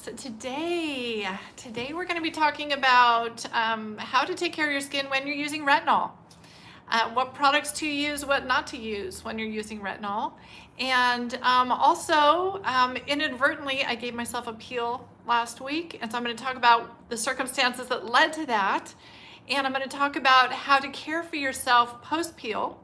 So today we're going to be talking about how to take care of your skin when you're using retinol. What products to use, what not to use when you're using retinol. And also, inadvertently, I gave myself a peel last week. And so I'm going to talk about the circumstances that led to that. And I'm going to talk about how to care for yourself post-peel.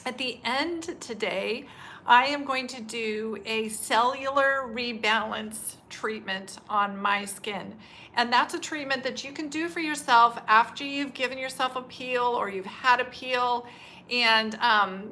At the end today, I am going to do a cellular rebalance treatment on my skin. And that's a treatment that you can do for yourself after you've given yourself a peel or you've had a peel and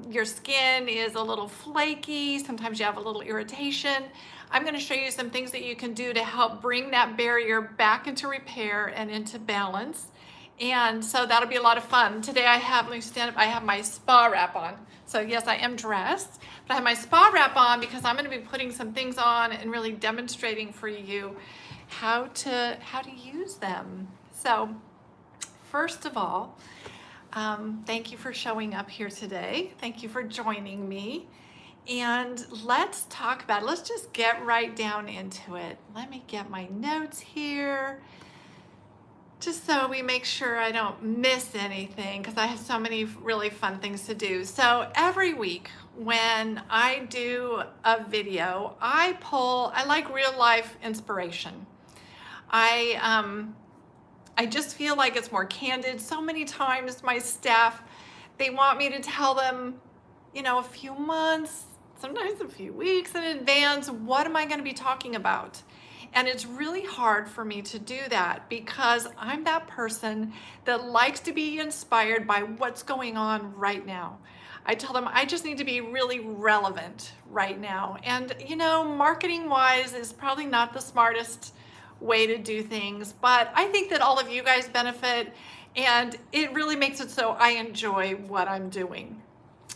your skin is a little flaky. Sometimes you have a little irritation. I'm going to show you some things that you can do to help bring that barrier back into repair and into balance. And so that'll be a lot of fun. Today I have, let me stand up, I have my spa wrap on. So yes, I am dressed, but I have my spa wrap on because I'm going to be putting some things on and really demonstrating for you how to use them. So first of all, thank you for showing up here today. Thank you for joining me. And let's talk about it. Let's just get right down into it. Let me get my notes here, just so we make sure I don't miss anything, because I have so many really fun things to do. So every week when I do a video, I like real life inspiration. I just feel like it's more candid. So many times my staff, they want me to tell them, a few months, sometimes a few weeks in advance, what am I going to be talking about? And it's really hard for me to do that because I'm that person that likes to be inspired by what's going on right now. I tell them I just need to be really relevant right now. And marketing wise is probably not the smartest way to do things, but I think that all of you guys benefit and it really makes it so I enjoy what I'm doing.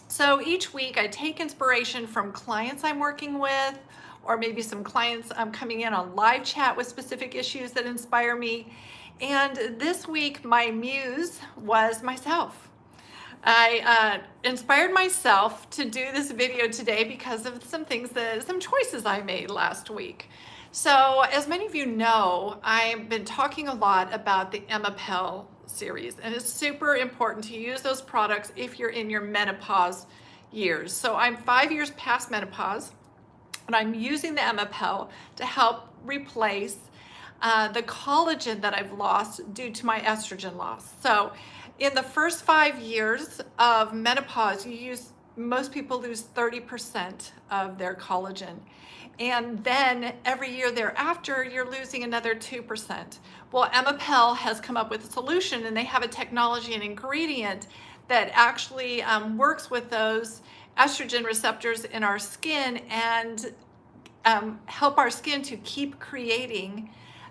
So each week I take inspiration from clients I'm working with, or maybe some clients coming in on live chat with specific issues that inspire me. And this week, my muse was myself. I inspired myself to do this video today because of some choices I made last week. So as many of you know, I've been talking a lot about the Ampoule series, and it's super important to use those products if you're in your menopause years. So I'm 5 years past menopause, and I'm using the Ampoule to help replace the collagen that I've lost due to my estrogen loss. So in the first 5 years of menopause, most people lose 30% of their collagen. And then every year thereafter, you're losing another 2%. Well, Ampoule has come up with a solution, and they have a technology and ingredient that actually works with those estrogen receptors in our skin and help our skin to keep creating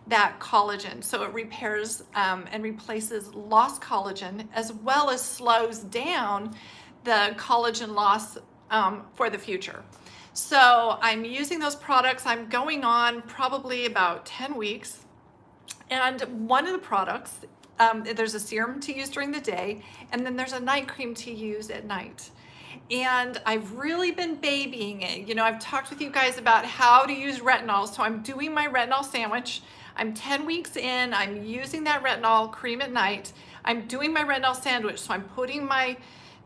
that collagen. So it repairs and replaces lost collagen, as well as slows down the collagen loss for the future. So I'm using those products. I'm going on probably about 10 weeks. And one of the products, there's a serum to use during the day, and then there's a night cream to use at night. And I've really been babying it. I've talked with you guys about how to use retinol. So I'm doing my retinol sandwich. I'm 10 weeks in. I'm using that retinol cream at night. I'm doing my retinol sandwich. So I'm putting my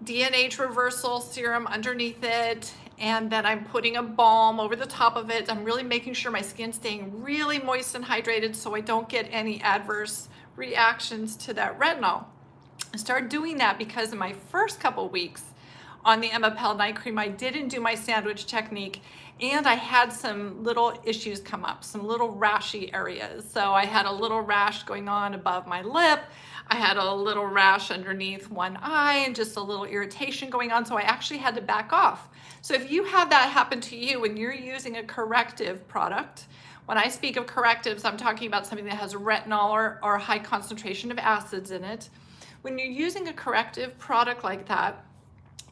DNH reversal serum underneath it, and then I'm putting a balm over the top of it. I'm really making sure my skin's staying really moist and hydrated so I don't get any adverse reactions to that retinol. I started doing that because in my first couple weeks on the Ampoule night cream, I didn't do my sandwich technique, and I had some little issues come up, some little rashy areas. So I had a little rash going on above my lip. I had a little rash underneath one eye and just a little irritation going on. So I actually had to back off. So if you have that happen to you when you're using a corrective product, when I speak of correctives, I'm talking about something that has retinol or a high concentration of acids in it. When you're using a corrective product like that,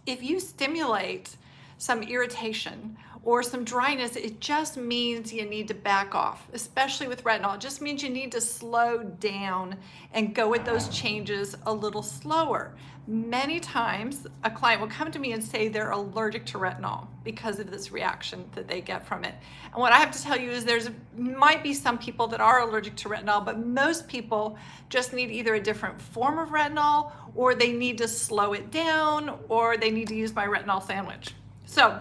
if you stimulate some irritation or some dryness, it just means you need to back off, especially with retinol. It just means you need to slow down and go with those changes a little slower. Many times a client will come to me and say they're allergic to retinol because of this reaction that they get from it. And what I have to tell you is might be some people that are allergic to retinol, but most people just need either a different form of retinol, or they need to slow it down, or they need to use my retinol sandwich. So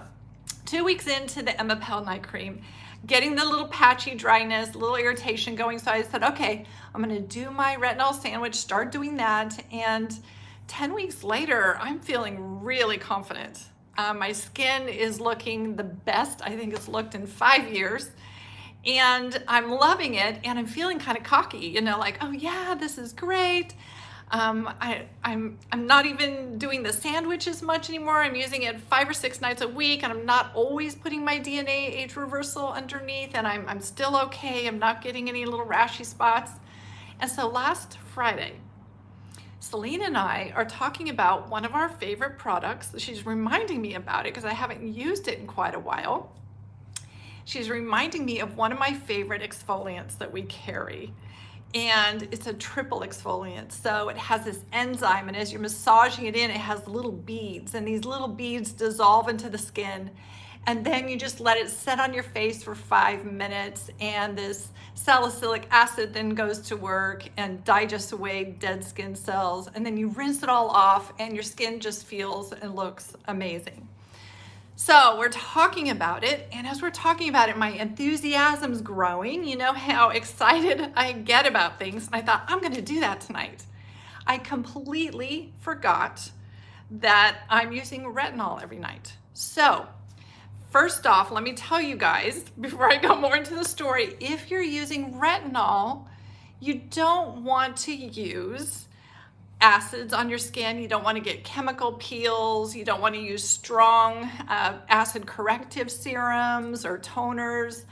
2 weeks into the Ampoule night cream, getting the little patchy dryness, little irritation going. So I said, okay, I'm gonna do my retinol sandwich, start doing that. And 10 weeks later, I'm feeling really confident. My skin is looking the best I think it's looked in 5 years. And I'm loving it, and I'm feeling kind of cocky, you know, like, oh yeah, this is great. I'm not even doing the sandwich as much anymore. I'm using it 5 or 6 nights a week, and I'm not always putting my DNA age reversal underneath, and I'm still okay. I'm not getting any little rashy spots. And so last Friday, Celine and I are talking about one of our favorite products. She's reminding me about it because I haven't used it in quite a while. She's reminding me of one of my favorite exfoliants that we carry. And it's a triple exfoliant. So it has this enzyme, and as you're massaging it in, it has little beads, and these little beads dissolve into the skin. And then you just let it set on your face for 5 minutes, and this salicylic acid then goes to work and digests away dead skin cells. And then you rinse it all off, and your skin just feels and looks amazing. So we're talking about it, and as we're talking about it, my enthusiasm's growing. You know how excited I get about things, and I thought, I'm gonna do that tonight. I completely forgot that I'm using retinol every night. So first off, let me tell you guys, before I go more into the story, if you're using retinol, you don't want to use acids on your skin. You don't want to get chemical peels. You don't want to use strong acid corrective serums or toners.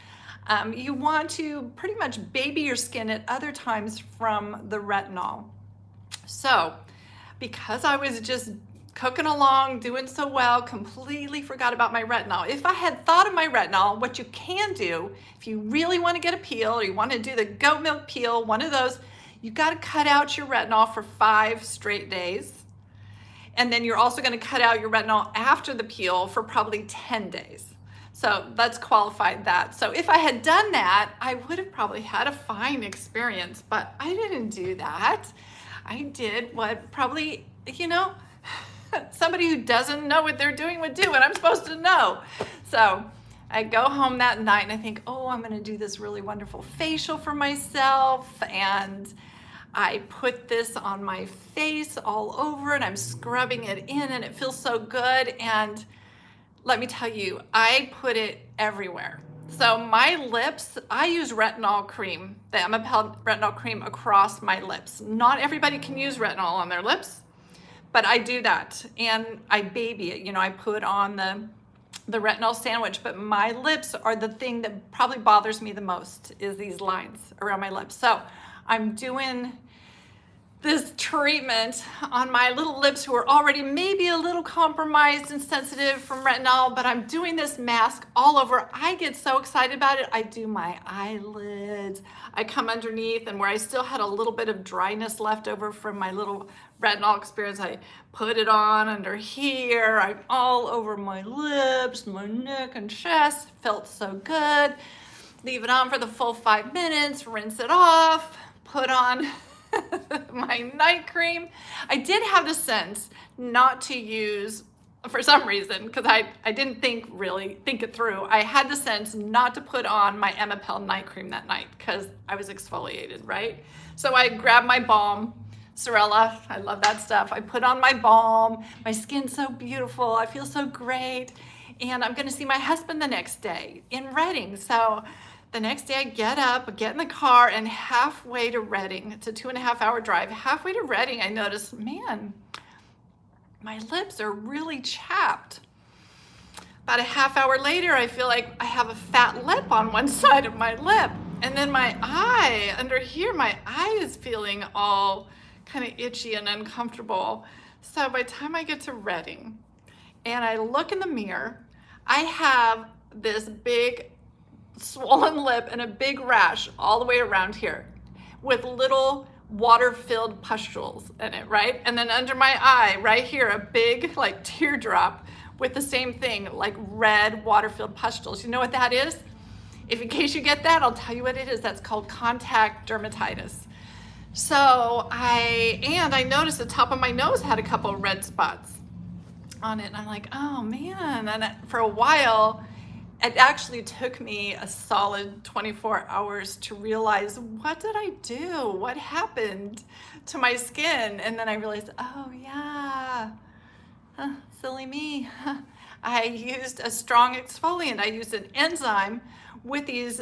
You want to pretty much baby your skin at other times from the retinol. So because I was just cooking along, doing so well, completely forgot about my retinol. If I had thought of my retinol, what you can do, if you really want to get a peel, or you want to do the goat milk peel, one of those, you got to cut out your retinol for 5 straight days. And then you're also going to cut out your retinol after the peel for probably 10 days. So let's qualify that. So if I had done that, I would have probably had a fine experience, but I didn't do that. I did what probably, you know, somebody who doesn't know what they're doing would do, and I'm supposed to know. So I go home that night and I think, oh, I'm gonna do this really wonderful facial for myself, and I put this on my face all over, and I'm scrubbing it in, and it feels so good. And let me tell you, I put it everywhere. So my lips, I use retinol cream, the Ampoule retinol cream across my lips. Not everybody can use retinol on their lips, but I do that, and I baby it. You know, I put on the retinol sandwich, but my lips are the thing that probably bothers me the most, is these lines around my lips. So I'm doing this treatment on my little lips, who are already maybe a little compromised and sensitive from retinol, but I'm doing this mask all over. I get so excited about it. I do my eyelids. I come underneath, and where I still had a little bit of dryness left over from my little retinol experience, I put it on under here. I'm all over my lips, my neck and chest. Felt so good. Leave it on for the full 5 minutes, rinse it off, put on my night cream. I did have the sense not to use, for some reason, because I didn't really think it through. I had the sense not to put on my Ampoule night cream that night because I was exfoliated, right? So I grabbed my balm, Sorella, I love that stuff. I put on my balm. My skin's so beautiful. I feel so great. And I'm going to see my husband the next day in Reading. So the next day I get up, get in the car, and halfway to Reading, it's a 2.5-hour drive, halfway to Reading, I notice, man, my lips are really chapped. About a half hour later, I feel like I have a fat lip on one side of my lip. And then my eye, under here, my eye is feeling all kind of itchy and uncomfortable. So by the time I get to Reading and I look in the mirror, I have this big swollen lip and a big rash all the way around here with little water-filled pustules in it, right? And then under my eye, right here, a big like teardrop with the same thing, like red water-filled pustules. You know what that is? If in case you get that, I'll tell you what it is. That's called contact dermatitis. So I noticed the top of my nose had a couple of red spots on it. And I'm like, oh man. And for a while, it actually took me a solid 24 hours to realize, what did I do? What happened to my skin? And then I realized, oh yeah, silly me. I used a strong exfoliant. I used an enzyme with these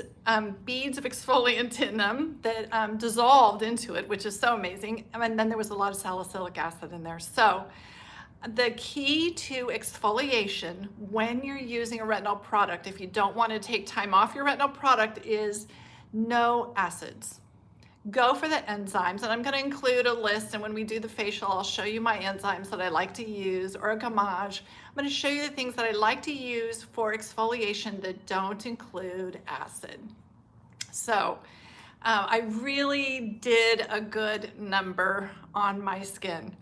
beads of exfoliant in them that dissolved into it, which is so amazing. And then there was a lot of salicylic acid in there. So the key to exfoliation when you're using a retinol product, if you don't want to take time off your retinol product, is no acids. Go for the enzymes, and I'm going to include a list, and when we do the facial, I'll show you my enzymes that I like to use, or a Gammage. I'm going to show you the things that I like to use for exfoliation that don't include acid. So I really did a good number on my skin.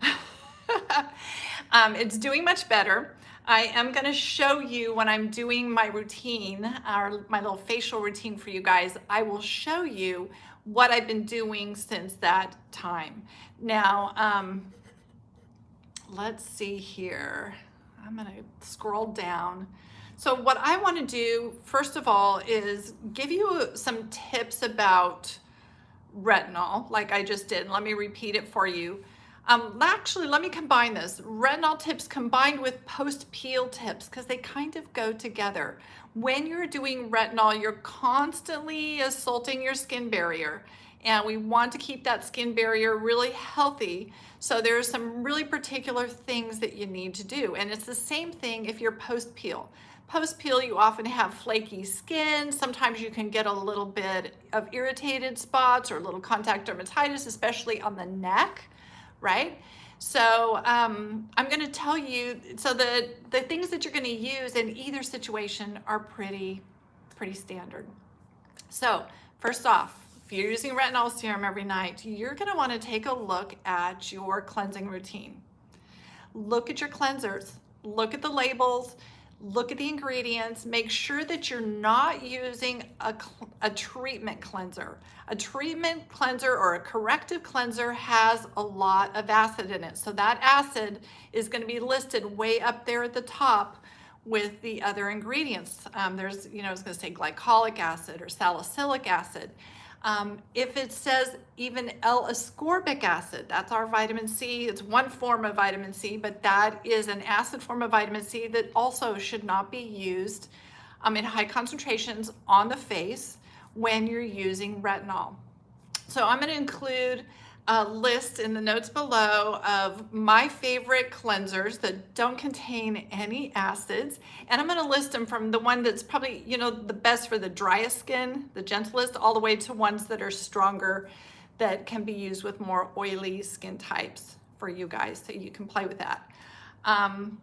It's doing much better. I am going to show you when I'm doing my routine, or my little facial routine for you guys, I will show you what I've been doing since that time. Now, let's see here. I'm going to scroll down. So what I want to do, first of all, is give you some tips about retinol, like I just did. Let me repeat it for you. Actually, let me combine this. Retinol tips combined with post-peel tips, because they kind of go together. When you're doing retinol, you're constantly assaulting your skin barrier, and we want to keep that skin barrier really healthy. So there's some really particular things that you need to do. And it's the same thing if you're post-peel. Post-peel, you often have flaky skin. Sometimes you can get a little bit of irritated spots or a little contact dermatitis, especially on the neck. Right? So I'm going to tell you, so the things that you're going to use in either situation are pretty standard. So first off, if you're using retinol serum every night, you're going to want to take a look at your cleansing routine. Look at your cleansers, look at the labels, look at the ingredients, make sure that you're not using a treatment cleanser. A treatment cleanser or a corrective cleanser has a lot of acid in it. So that acid is going to be listed way up there at the top with the other ingredients. There's, I was going to say glycolic acid or salicylic acid. If it says even L.Ascorbic acid, that's our vitamin C. It's one form of vitamin C, but that is an acid form of vitamin C that also should not be used in high concentrations on the face when you're using retinol. So I'm going to include a list in the notes below of my favorite cleansers that don't contain any acids, and I'm going to list them from the one that's probably the best for the driest skin, the gentlest, all the way to ones that are stronger that can be used with more oily skin types for you guys, so you can play with that.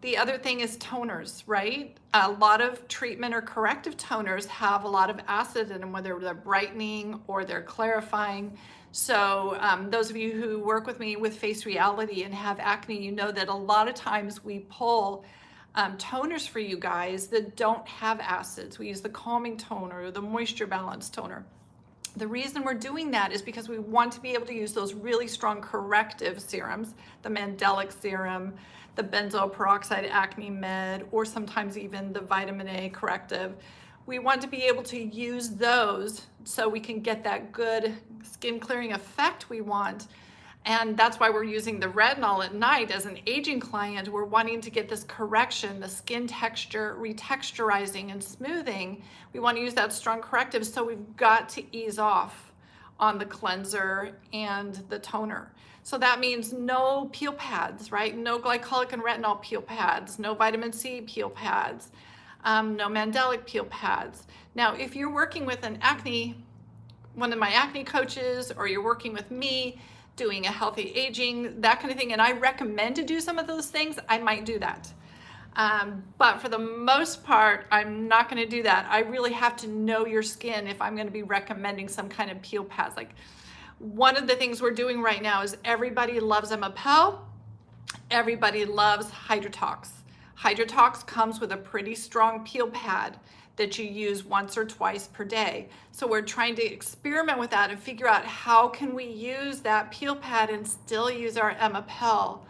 The other thing is toners, right? A lot of treatment or corrective toners have a lot of acid in them, whether they're brightening or they're clarifying. So those of you who work with me with Face Reality and have acne, you know that a lot of times we pull toners for you guys that don't have acids. We use the calming toner or the moisture balance toner. The reason we're doing that is because we want to be able to use those really strong corrective serums, the Mandelic serum, the benzoyl peroxide acne med, or sometimes even the vitamin A corrective. We want to be able to use those so we can get that good skin clearing effect we want. And that's why we're using the retinol at night as an aging client. We're wanting to get this correction, the skin texture, retexturizing and smoothing. We want to use that strong corrective, so we've got to ease off on the cleanser and the toner. So that means no peel pads, right? No glycolic and retinol peel pads, no vitamin C peel pads, no Mandelic peel pads. Now, if you're working with one of my acne coaches, or you're working with me doing a healthy aging, that kind of thing, and I recommend to do some of those things, I might do that. But for the most part, I'm not going to do that. I really have to know your skin if I'm going to be recommending some kind of peel pads. Like, one of the things we're doing right now is everybody loves Ampoule. Everybody loves Hydrotox. Hydrotox comes with a pretty strong peel pad that you use once or twice per day. So we're trying to experiment with that and figure out how can we use that peel pad and still use our Ampoule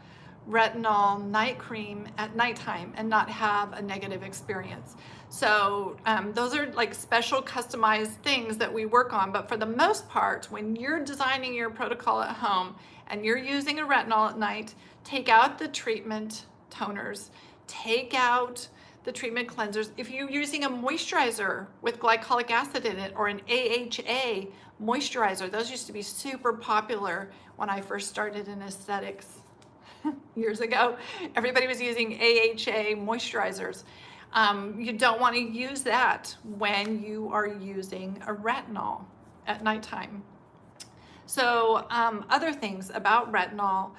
retinol night cream at nighttime and not have a negative experience. So those are like special customized things that we work on. But for the most part, when you're designing your protocol at home and you're using a retinol at night, take out the treatment toners, take out the treatment cleansers. If you're using a moisturizer with glycolic acid in it or an AHA moisturizer, those used to be super popular when I first started in aesthetics years ago. Everybody was using AHA moisturizers. You don't want to use that when you are using a retinol at nighttime. So other things about retinol,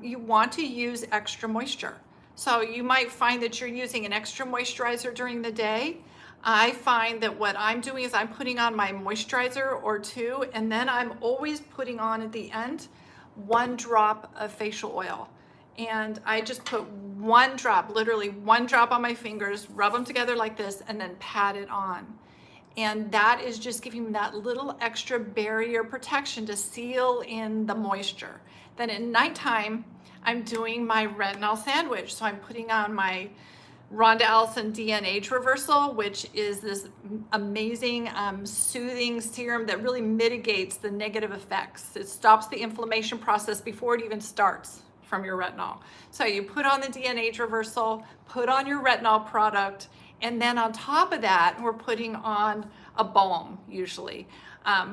you want to use extra moisture. So you might find that you're using an extra moisturizer during the day. I find that what I'm doing is I'm putting on my moisturizer or two, and then I'm always putting on at the end 1 drop of facial oil. And I just put 1 drop, literally 1 drop on my fingers, rub them together like this, and then pat it on. And that is just giving me that little extra barrier protection to seal in the moisture. Then at nighttime, I'm doing my retinol sandwich. So I'm putting on my Rhonda Allison age reversal, which is this amazing soothing serum that really mitigates the negative effects. It stops the inflammation process before it even starts from your retinol. So you put on the age reversal, put on your retinol product, and then on top of that, we're putting on a balm usually.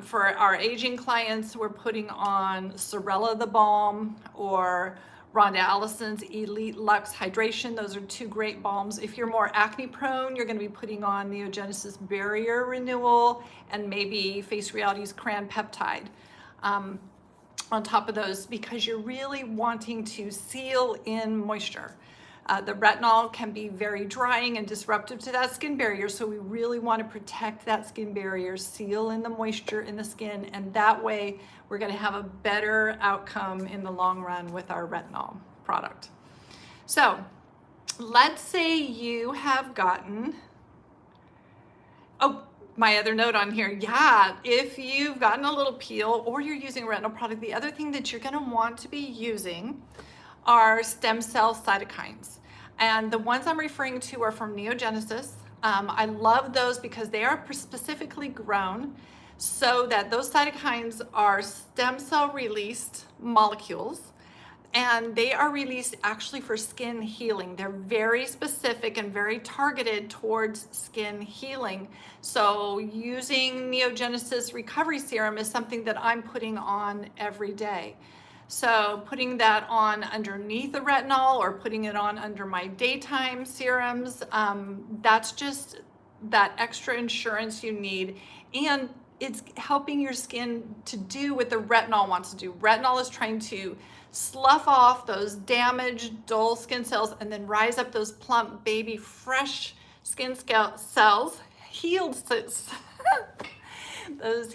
For our aging clients, we're putting on Sorella Balm or Rhonda Allison's Elite Luxe Hydration. Those are 2 great balms. If you're more acne prone, you're going to be putting on NeoGenesis Barrier Renewal and maybe Face Reality's Cran Peptide on top of those, because you're really wanting to seal in moisture. The retinol can be very drying and disruptive to that skin barrier, so we really want to protect that skin barrier, seal in the moisture in the skin, and that way we're going to have a better outcome in the long run with our retinol product. So let's say you have gotten, my other note on here, if you've gotten a little peel or you're using a retinol product, the other thing that you're going to want to be using are stem cell cytokines. And the ones I'm referring to are from NeoGenesis. I love those because they are specifically grown so that those cytokines are stem cell released molecules, and they are released actually for skin healing. They're very specific and very targeted towards skin healing. So using NeoGenesis Recovery Serum is something that I'm putting on every day. So putting that on underneath the retinol or putting it on under my daytime serums, that's just that extra insurance you need. And it's helping your skin to do what the retinol wants to do. Retinol is trying to slough off those damaged, dull skin cells and then rise up those plump, baby, fresh skin cells, healed cells, those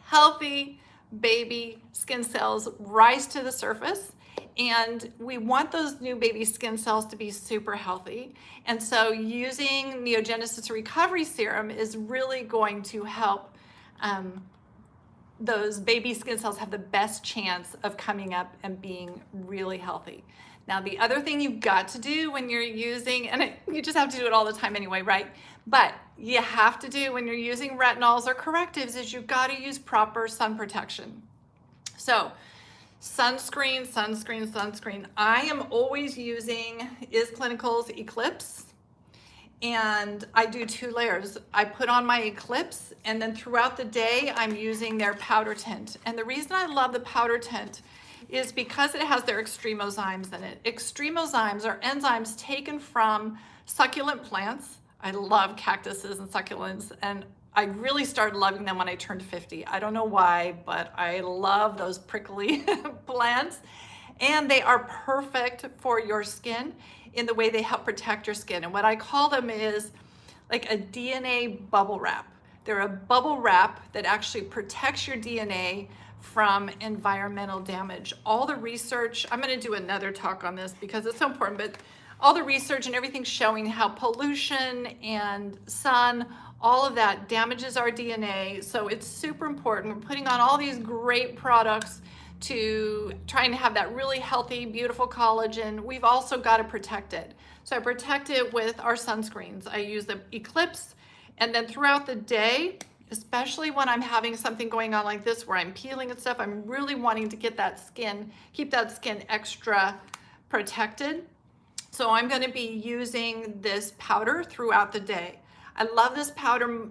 healthy baby skin cells rise to the surface. And we want those new baby skin cells to be super healthy. And so using NeoGenesis Recovery Serum is really going to help those baby skin cells have the best chance of coming up and being really healthy. Now, the other thing you've got to do when you're using, and you just have to do it all the time anyway, right? But you have to do when you're using retinols or correctives is you've got to use proper sun protection. So sunscreen, sunscreen, sunscreen. I am always using Clinical's Eclipse. And I do 2 layers. I put on my Eclipse, and then throughout the day, I'm using their powder tint. And the reason I love the powder tint is because it has their extremozymes in it. Extremozymes are enzymes taken from succulent plants. I love cactuses and succulents, and I really started loving them when I turned 50. I don't know why, but I love those prickly plants. And they are perfect for your skin in the way they help protect your skin. And what I call them is like a DNA bubble wrap. They're a bubble wrap that actually protects your DNA from environmental damage. All the research, I'm going to do another talk on this because it's so important, but all the research and everything showing how pollution and sun, all of that damages our DNA. So it's super important. We're putting on all these great products to trying to have that really healthy, beautiful collagen. We've also got to protect it. So I protect it with our sunscreens. I use the Eclipse, and then throughout the day, especially when I'm having something going on like this where I'm peeling and stuff, I'm really wanting to get that skin, keep that skin extra protected. So I'm going to be using this powder throughout the day. I love this powder.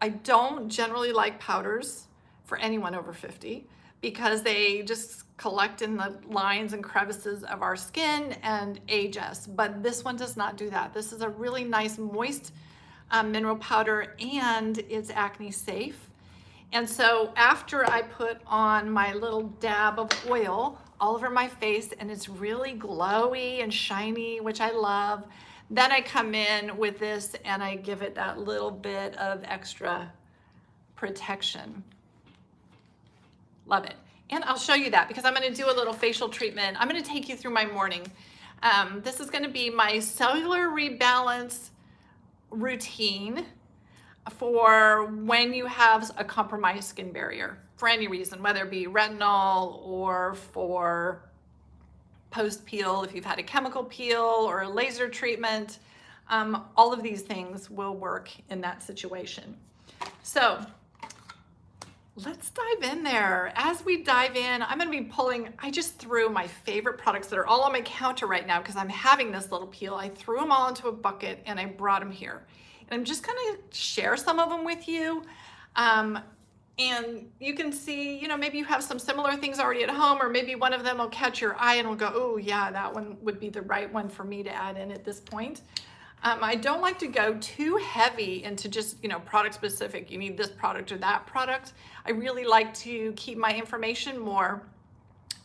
I don't generally like powders for anyone over 50 because they just collect in the lines and crevices of our skin and age us. But this one does not do that. This is a really nice moist mineral powder, and it's acne safe. And so after I put on my little dab of oil all over my face, and it's really glowy and shiny, which I love, then I come in with this and I give it that little bit of extra protection. Love it. And I'll show you that because I'm going to do a little facial treatment. I'm going to take you through my morning. This is going to be my cellular rebalance routine for when you have a compromised skin barrier for any reason, whether it be retinol or for post peel, if you've had a chemical peel or a laser treatment. All of these things will work in that situation. So let's dive in there. As we dive in, I'm going to be pulling, I just threw my favorite products that are all on my counter right now because I'm having this little peel. I threw them all into a bucket and I brought them here. And I'm just going to share some of them with you. And you can see, you know, maybe you have some similar things already at home, or maybe one of them will catch your eye and will go, oh yeah, that one would be the right one for me to add in at this point. I don't like to go too heavy into just, you know, product specific. You need this product or that product. I really like to keep my information more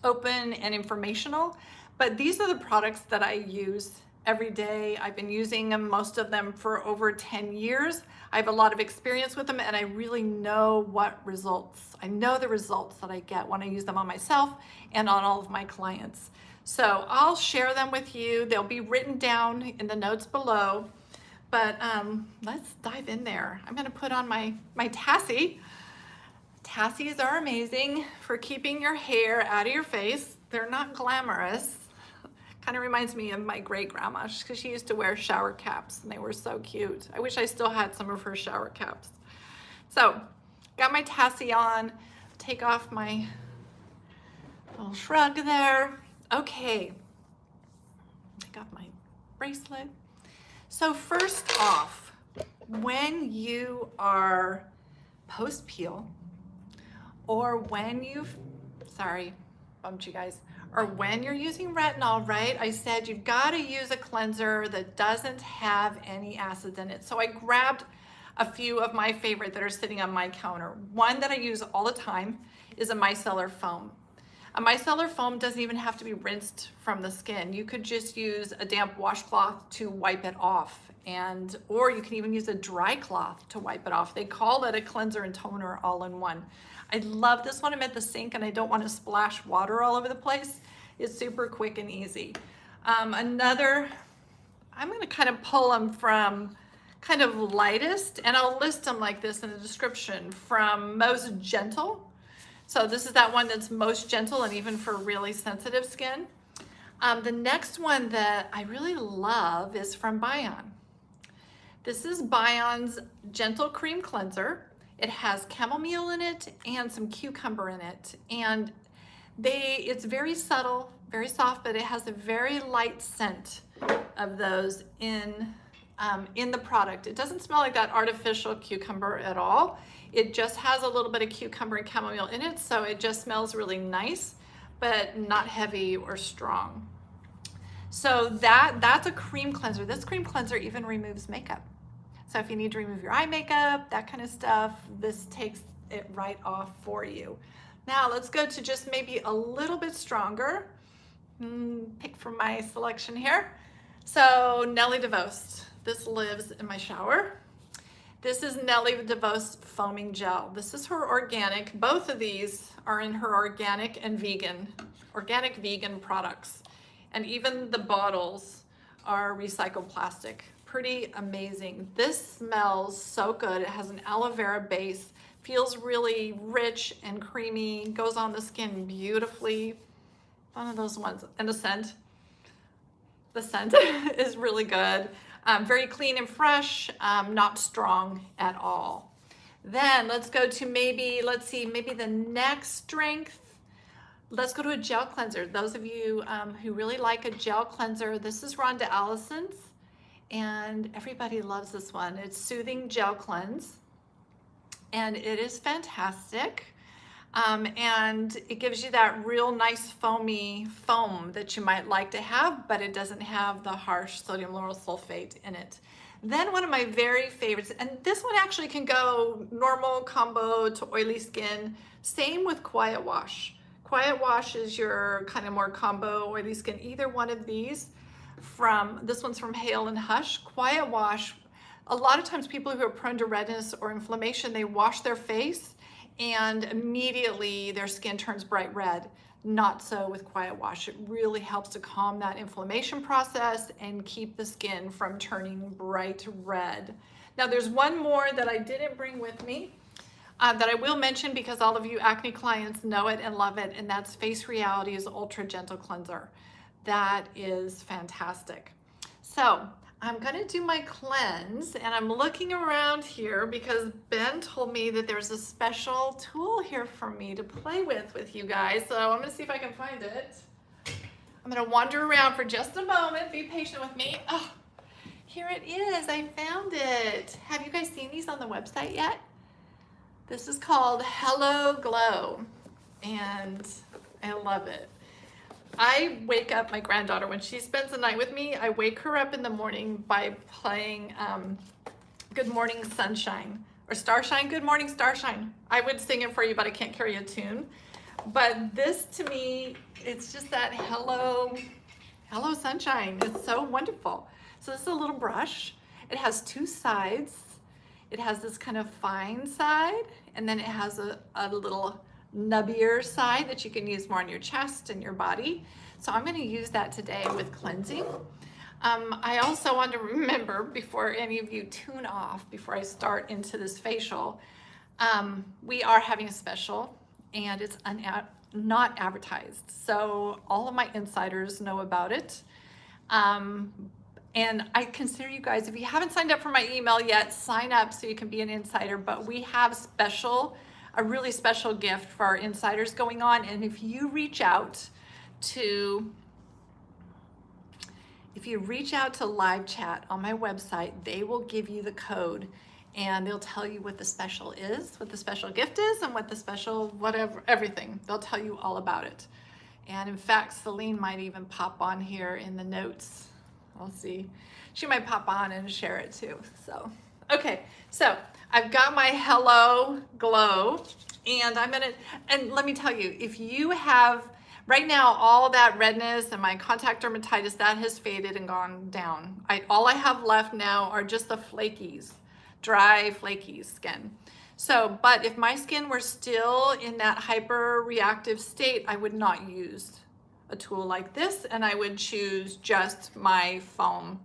open and informational, but these are the products that I use every day. I've been using them, most of them, for over 10 years. I have a lot of experience with them, and I really know what results. I know the results that I get when I use them on myself and on all of my clients. So I'll share them with you. They'll be written down in the notes below, but let's dive in there. I'm gonna put on my Tassie. Tassies are amazing for keeping your hair out of your face. They're not glamorous. Kind of reminds me of my great grandma because she used to wear shower caps and they were so cute. I wish I still had some of her shower caps. So got my Tassie on, take off my little shrug there. Okay, take off my bracelet. So first off, when you are post-peel, or when you've, sorry, bumped you guys, or when you're using retinol, right? I said you've got to use a cleanser that doesn't have any acids in it. So I grabbed a few of my favorite that are sitting on my counter. One that I use all the time is a micellar foam. A micellar foam doesn't even have to be rinsed from the skin. You could just use a damp washcloth to wipe it off, or you can even use a dry cloth to wipe it off. They call it a cleanser and toner all in one. I love this one. I'm at the sink and I don't want to splash water all over the place. It's super quick and easy. Another, I'm going to kind of pull them from kind of lightest, and I'll list them like this in the description, from most gentle. So this is that one that's most gentle and even for really sensitive skin. The next one that I really love is from Bion. This is Bion's Gentle Cream Cleanser. It has chamomile in it and some cucumber in it. And it's very subtle, very soft, but it has a very light scent of those in the product. It doesn't smell like that artificial cucumber at all. It just has a little bit of cucumber and chamomile in it, so it just smells really nice, but not heavy or strong. So that's a cream cleanser. This cream cleanser even removes makeup. So if you need to remove your eye makeup, that kind of stuff, this takes it right off for you. Now let's go to just maybe a little bit stronger. pick from my selection here. So Nelly DeVos, this lives in my shower. This is Nelly DeVos foaming gel. This is her organic. Both of these are in her organic vegan products. And even the bottles are recycled plastic. Pretty amazing. This smells so good. It has an aloe vera base, feels really rich and creamy, goes on the skin beautifully. One of those ones. And the scent is really good. Very clean and fresh, not strong at all. Then let's go to maybe the next strength. Let's go to a gel cleanser. Those of you who really like a gel cleanser, this is Rhonda Allison's, and everybody loves this one. It's Soothing Gel Cleanse, and it is fantastic. And it gives you that real nice foamy foam that you might like to have, but it doesn't have the harsh sodium lauryl sulfate in it. Then one of my very favorites, and this one actually can go normal, combo to oily skin. Same with Quiet Wash. Quiet Wash is your kind of more combo oily skin. Either one of these this one's from Hale and Hush. Quiet Wash, a lot of times people who are prone to redness or inflammation, they wash their face and immediately their skin turns bright red. Not so with Quiet Wash. It really helps to calm that inflammation process and keep the skin from turning bright red. Now there's one more that I didn't bring with me that I will mention because all of you acne clients know it and love it, and that's Face Reality's Ultra Gentle Cleanser. That is fantastic. So I'm gonna do my cleanse, and I'm looking around here because Ben told me that there's a special tool here for me to play with you guys. So I'm gonna see if I can find it. I'm gonna wander around for just a moment. Be patient with me. Oh, here it is. I found it. Have you guys seen these on the website yet? This is called Hello Glow, and I love it. I wake up my granddaughter when she spends the night with me. I wake her up in the morning by playing Good Morning Sunshine or Starshine. Good Morning Starshine. I would sing it for you, but I can't carry a tune. But this to me, it's just that hello sunshine. It's so wonderful. So this is a little brush. It has two sides. It has this kind of fine side, and then it has a little nubbier side that you can use more on your chest and your body. So I'm going to use that today with cleansing. I also want to remember, before any of you tune off, before I start into this facial, we are having a special, and it's not advertised. So all of my insiders know about it. And I consider you guys, if you haven't signed up for my email yet, sign up so you can be an insider. But we have a really special gift for our insiders going on. And if you reach out to live chat on my website, they will give you the code and they'll tell you what the special is, what the special gift is, and what the special whatever, everything. They'll tell you all about it. And in fact, Celine might even pop on here in the notes. I'll see. She might pop on and share it too. So, okay. So I've got my Hello Glow, and and let me tell you, if you have, right now, all that redness and my contact dermatitis, that has faded and gone down. All I have left now are just the flakies, dry, flaky skin. So, but if my skin were still in that hyper-reactive state, I would not use a tool like this, and I would choose just my foam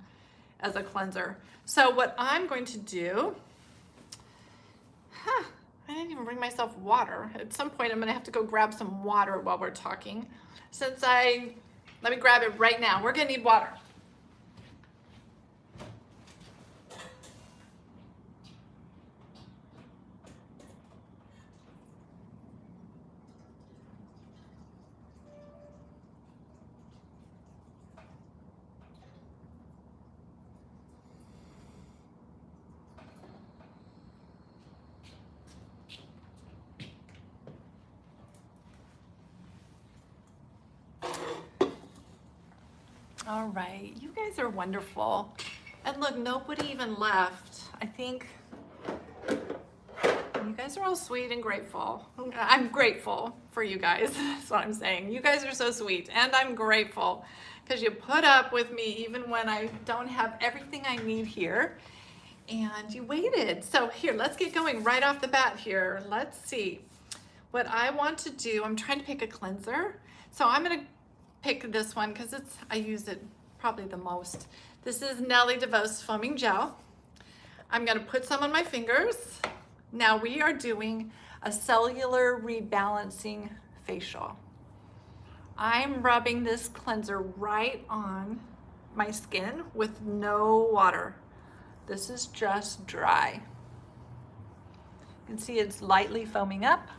as a cleanser. So what I'm going to do, I didn't even bring myself water. At some point I'm gonna have to go grab some water while we're talking. Let me grab it right now. We're gonna need water. All right, you guys are wonderful. And look, nobody even left. I think you guys guys are all sweet and grateful. I'm grateful for you guys. That's what I'm saying. You guys are so sweet, and I'm grateful because you put up with me even when I don't have everything I need here, and you waited. So here, let's get going right off the bat here. Let's see what I want to do. I'm trying to pick a cleanser. So I'm gonna pick this one because I use it probably the most. This is Nelly DeVos Foaming Gel. I'm gonna put some on my fingers. Now we are doing a cellular rebalancing facial. I'm rubbing this cleanser right on my skin with no water. This is just dry. You can see it's lightly foaming up.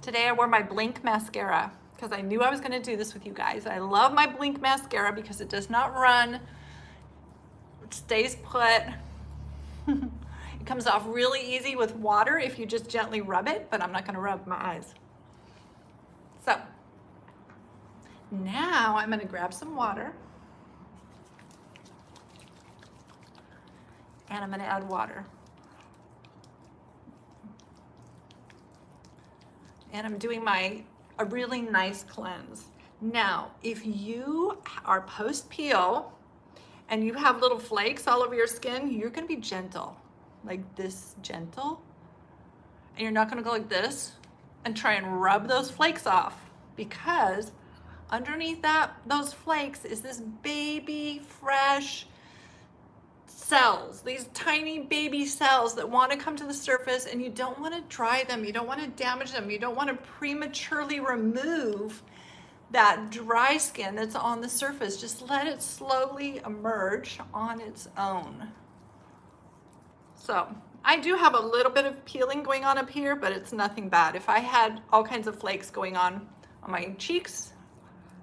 Today I wore my Blink mascara because I knew I was going to do this with you guys. I love my Blink mascara because it does not run. It stays put. It comes off really easy with water if you just gently rub it, but I'm not going to rub my eyes. So now I'm going to grab some water and I'm going to add water. And I'm doing a really nice cleanse. Now, if you are post-peel and you have little flakes all over your skin, you're gonna be gentle, like this gentle. And you're not gonna go like this and try and rub those flakes off, because underneath those flakes is this baby, fresh cells, these tiny baby cells that want to come to the surface, and you don't want to dry them, you don't want to damage them, you don't want to prematurely remove that dry skin that's on the surface. Just let it slowly emerge on its own. So I do have a little bit of peeling going on up here, but it's nothing bad. If I had all kinds of flakes going on my cheeks,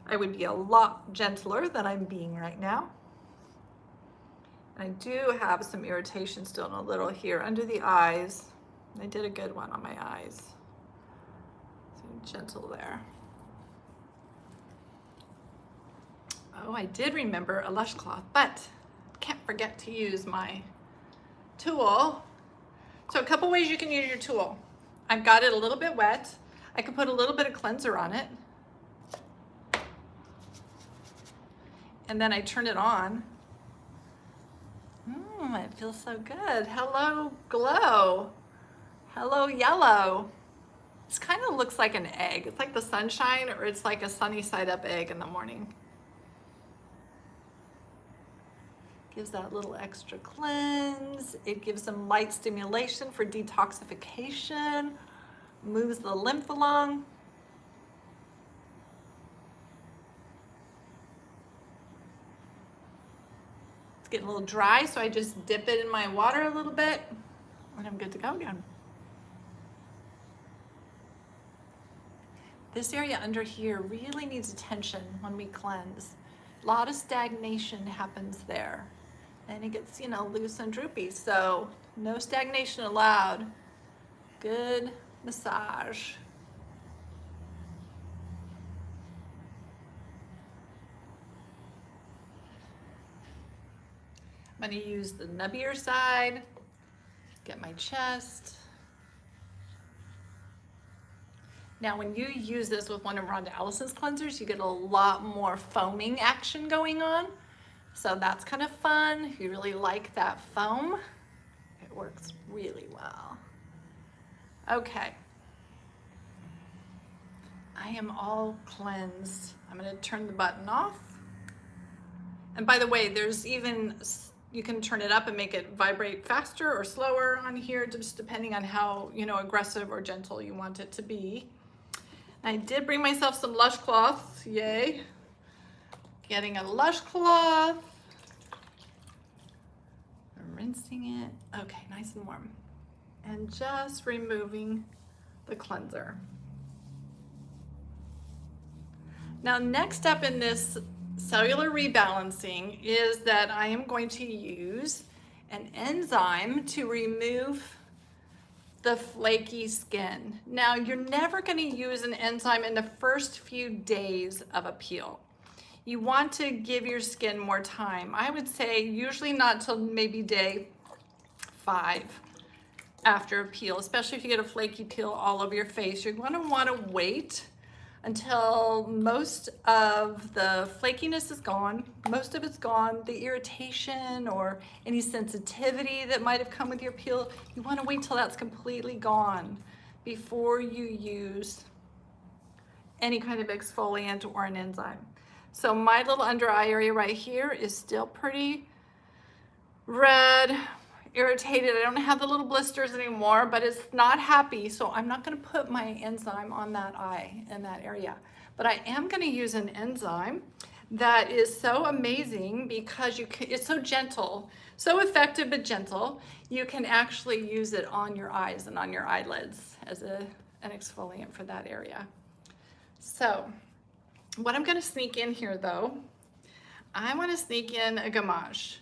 I would be a lot gentler than I'm being right now. I do have some irritation still a little here under the eyes. I did a good one on my eyes. So gentle there. Oh, I did remember a Lush cloth, but can't forget to use my tool. So a couple ways you can use your tool. I've got it a little bit wet. I could put a little bit of cleanser on it. And then I turn it on. It feels so good. Hello, glow. Hello, yellow. This kind of looks like an egg. It's like the sunshine, or it's like a sunny side up egg in the morning. Gives that little extra cleanse. It gives some light stimulation for detoxification. Moves the lymph along. It's getting a little dry, so I just dip it in my water a little bit, and I'm good to go again. This area under here really needs attention when we cleanse. A lot of stagnation happens there, and it gets, loose and droopy, so no stagnation allowed. Good massage. I'm going to use the nubbier side, get my chest. Now, when you use this with one of Rhonda Allison's cleansers, you get a lot more foaming action going on. So that's kind of fun. If you really like that foam, it works really well. Okay. I am all cleansed. I'm going to turn the button off. And by the way, there's even, you can turn it up and make it vibrate faster or slower on here, just depending on how, aggressive or gentle you want it to be. I did bring myself some Lush cloths, yay. Getting a Lush cloth. Rinsing it, okay, nice and warm. And just removing the cleanser. Now, next up in this cellular rebalancing is that I am going to use an enzyme to remove the flaky skin. Now, you're never going to use an enzyme in the first few days of a peel. you want to give your skin more time. I would say usually not till maybe day 5 after a peel, especially if you get a flaky peel all over your face. You're going to want to wait until most of the flakiness is gone, most of it's gone, the irritation or any sensitivity that might have come with your peel. You want to wait till that's completely gone before you use any kind of exfoliant or an enzyme. So my little under eye area right here is still pretty red, irritated. I don't have the little blisters anymore, but it's not happy. So I'm not going to put my enzyme on that eye in that area. But I am going to use an enzyme that is so amazing because it's so gentle, so effective but gentle. You can actually use it on your eyes and on your eyelids as an exfoliant for that area. So what I'm going to sneak in here though, I want to sneak in a Gammage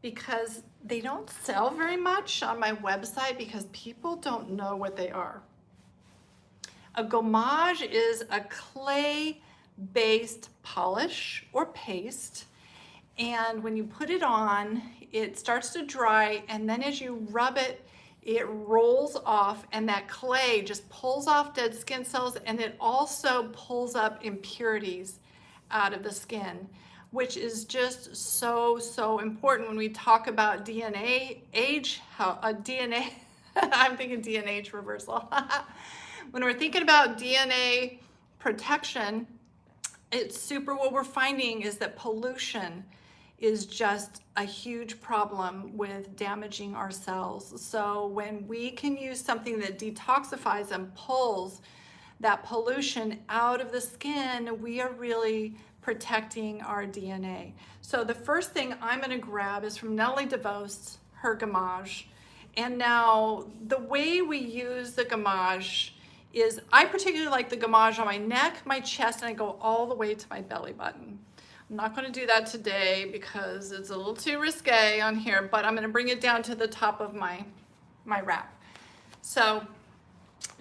because they don't sell very much on my website because people don't know what they are. A Gammage is a clay-based polish or paste, and when you put it on, it starts to dry, and then as you rub it, it rolls off, and that clay just pulls off dead skin cells, and it also pulls up impurities out of the skin, which is just so important when we talk about DNA age, DNA, I'm thinking DNA reversal. When we're thinking about DNA protection, it's super, what we're finding is that pollution is just a huge problem with damaging our cells. So when we can use something that detoxifies and pulls that pollution out of the skin, we are really protecting our DNA. So the first thing I'm going to grab is from Nellie DeVos, her Gammage. And now the way we use the Gammage is, I particularly like the Gammage on my neck, my chest, and I go all the way to my belly button. I'm not going to do that today because it's a little too risque on here, but I'm going to bring it down to the top of my wrap. So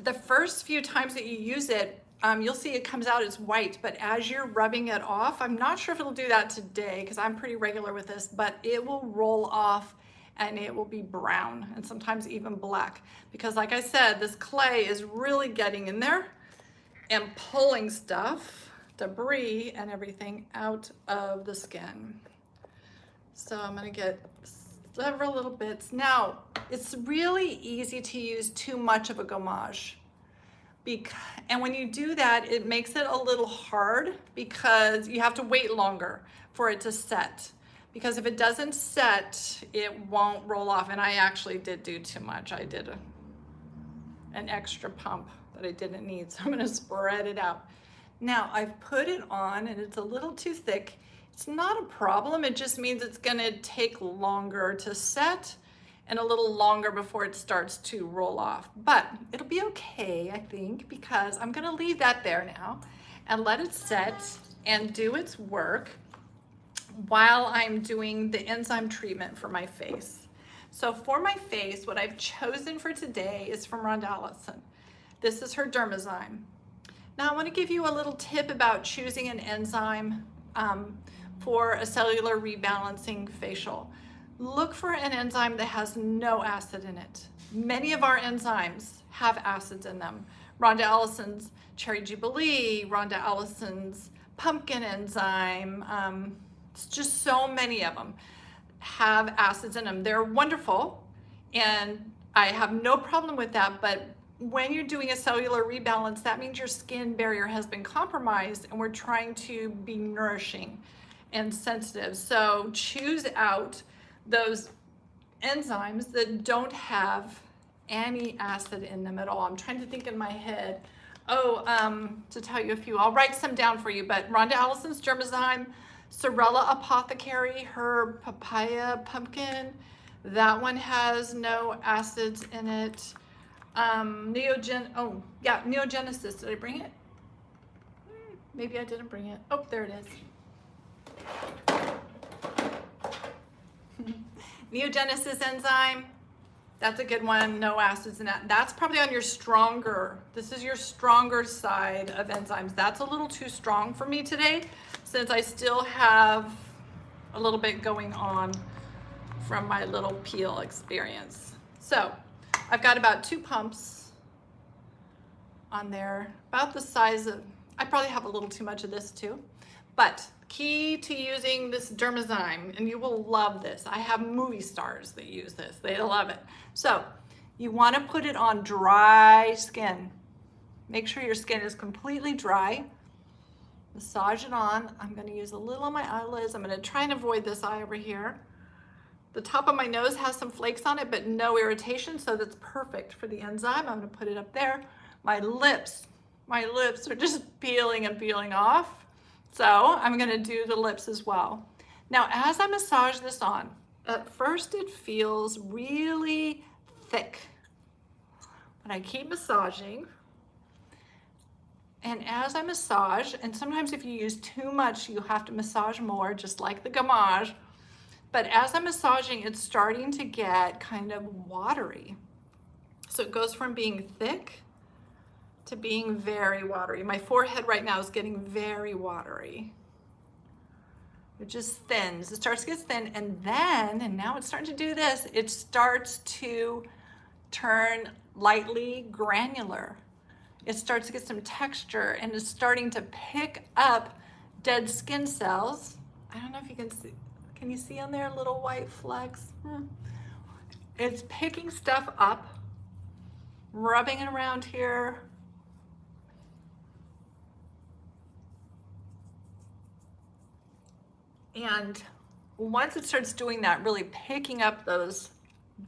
the first few times that you use it, you'll see it comes out as white, but as you're rubbing it off, I'm not sure if it'll do that today because I'm pretty regular with this, but it will roll off and it will be brown and sometimes even black because, like I said, this clay is really getting in there and pulling stuff, debris and everything out of the skin. So I'm going to get several little bits. Now, it's really easy to use too much of a Gammage. And when you do that, it makes it a little hard because you have to wait longer for it to set. Because if it doesn't set, it won't roll off. And I actually did do too much. I did an extra pump that I didn't need. So I'm going to spread it out. Now I've put it on and it's a little too thick. It's not a problem. It just means it's going to take longer to set and a little longer before it starts to roll off. But it'll be okay, I think, because I'm going to leave that there now and let it set and do its work while I'm doing the enzyme treatment for my face. So for my face, what I've chosen for today is from Rhonda Allison. This is her Dermazyme. Now I want to give you a little tip about choosing an enzyme for a cellular rebalancing facial. Look for an enzyme that has no acid in it. Many of our enzymes have acids in them. Rhonda Allison's Cherry Jubilee, Rhonda Allison's pumpkin enzyme, it's just so many of them have acids in them. They're wonderful and I have no problem with that, but when you're doing a cellular rebalance, that means your skin barrier has been compromised and we're trying to be nourishing and sensitive. So choose out those enzymes that don't have any acid in them at all. I'm trying to think in my head. To tell you a few, I'll write some down for you, but Rhonda Allison's Dermazyme, Sorella Apothecary, her papaya pumpkin, that one has no acids in it. NeoGenesis, did I bring it? Maybe I didn't bring it. Oh, there it is. NeoGenesis enzyme, That's a good one. No acids in that. That's probably on your stronger. This is your stronger side of enzymes. That's a little too strong for me today, since I still have a little bit going on from my little peel experience. So I've got about 2 pumps on there, about the size of, I probably have a little too much of this too, but key to using this Dermazyme, and you will love this. I have movie stars that use this. They love it. So you want to put it on dry skin. Make sure your skin is completely dry. Massage it on. I'm going to use a little on my eyelids. I'm going to try and avoid this eye over here. The top of my nose has some flakes on it, but no irritation, so that's perfect for the enzyme. I'm going to put it up there. My lips are just peeling and peeling off. So I'm going to do the lips as well. Now, as I massage this on, at first it feels really thick, but I keep massaging. And as I massage, and sometimes if you use too much, you have to massage more, just like the Gammage. But as I'm massaging, it's starting to get kind of watery. So it goes from being thick to being very watery. My forehead right now is getting very watery. It just thins. It starts to get thin, and then, and now it's starting to do this, it starts to turn lightly granular. It starts to get some texture, and it's starting to pick up dead skin cells. I don't know if you can see. Can you see on there little white flecks? It's picking stuff up, rubbing it around here. And once it starts doing that, really picking up those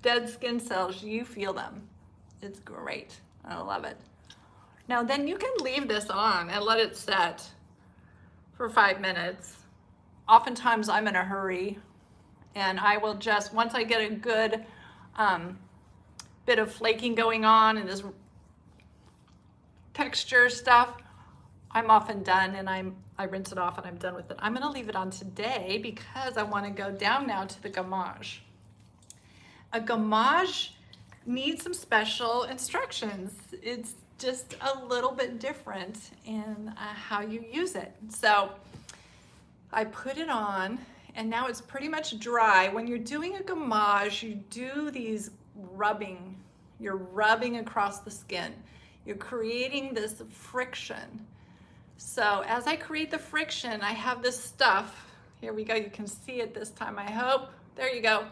dead skin cells, you feel them. It's great. I love it. Now then you can leave this on and let it set for 5 minutes. Oftentimes I'm in a hurry, and I will just, once I get a good bit of flaking going on and this texture stuff, I'm often done, and I rinse it off and I'm done with it. I'm gonna leave it on today because I wanna go down now to the Gammage. A Gammage needs some special instructions. It's just a little bit different in how you use it. So I put it on, and now it's pretty much dry. When you're doing a Gammage, you do these rubbing. You're rubbing across the skin. You're creating this friction. So as I create the friction, I have this stuff. Here we go. You can see it this time, I hope. There you go.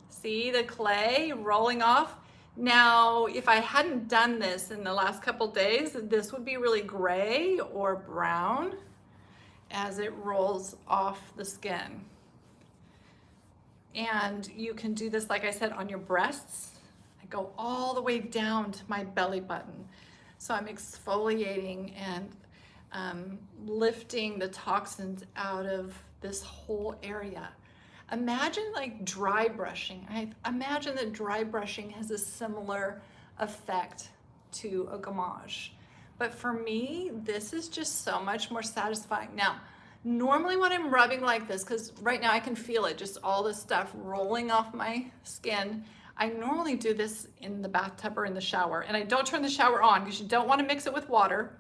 See the clay rolling off? Now, if I hadn't done this in the last couple days, this would be really gray or brown as it rolls off the skin. And you can do this, like I said, on your breasts. I go all the way down to my belly button. So I'm exfoliating and lifting the toxins out of this whole area. Imagine like dry brushing. I imagine that dry brushing has a similar effect to a Gammage. But for me, this is just so much more satisfying. Now, normally when I'm rubbing like this, because right now I can feel it, just all this stuff rolling off my skin, I normally do this in the bathtub or in the shower. And I don't turn the shower on because you don't want to mix it with water,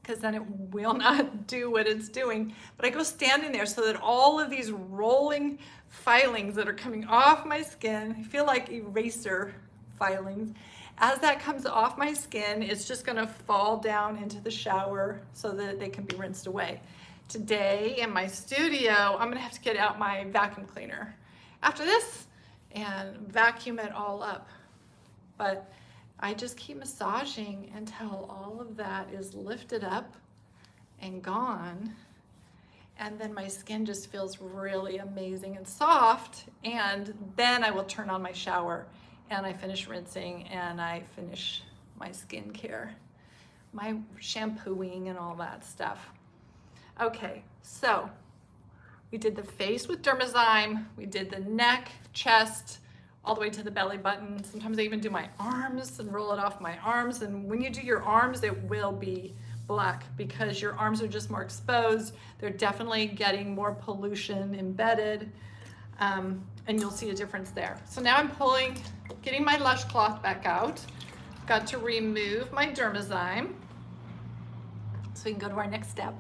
because then it will not do what it's doing. But I go standing there so that all of these rolling filings that are coming off my skin, I feel like eraser filings. As that comes off my skin, it's just gonna fall down into the shower so that they can be rinsed away. Today in my studio, I'm gonna have to get out my vacuum cleaner after this and vacuum it all up. But I just keep massaging until all of that is lifted up and gone. And then my skin just feels really amazing and soft. And then I will turn on my shower and I finish rinsing and I finish my skincare, my shampooing and all that stuff. Okay, so we did the face with Dermazyme, we did the neck, chest, all the way to the belly button. Sometimes I even do my arms and roll it off my arms. And when you do your arms, it will be black because your arms are just more exposed. They're definitely getting more pollution embedded. and you'll see a difference there. So now I'm getting my Lush cloth back out. Got to remove my Dermazyme. So we can go to our next step.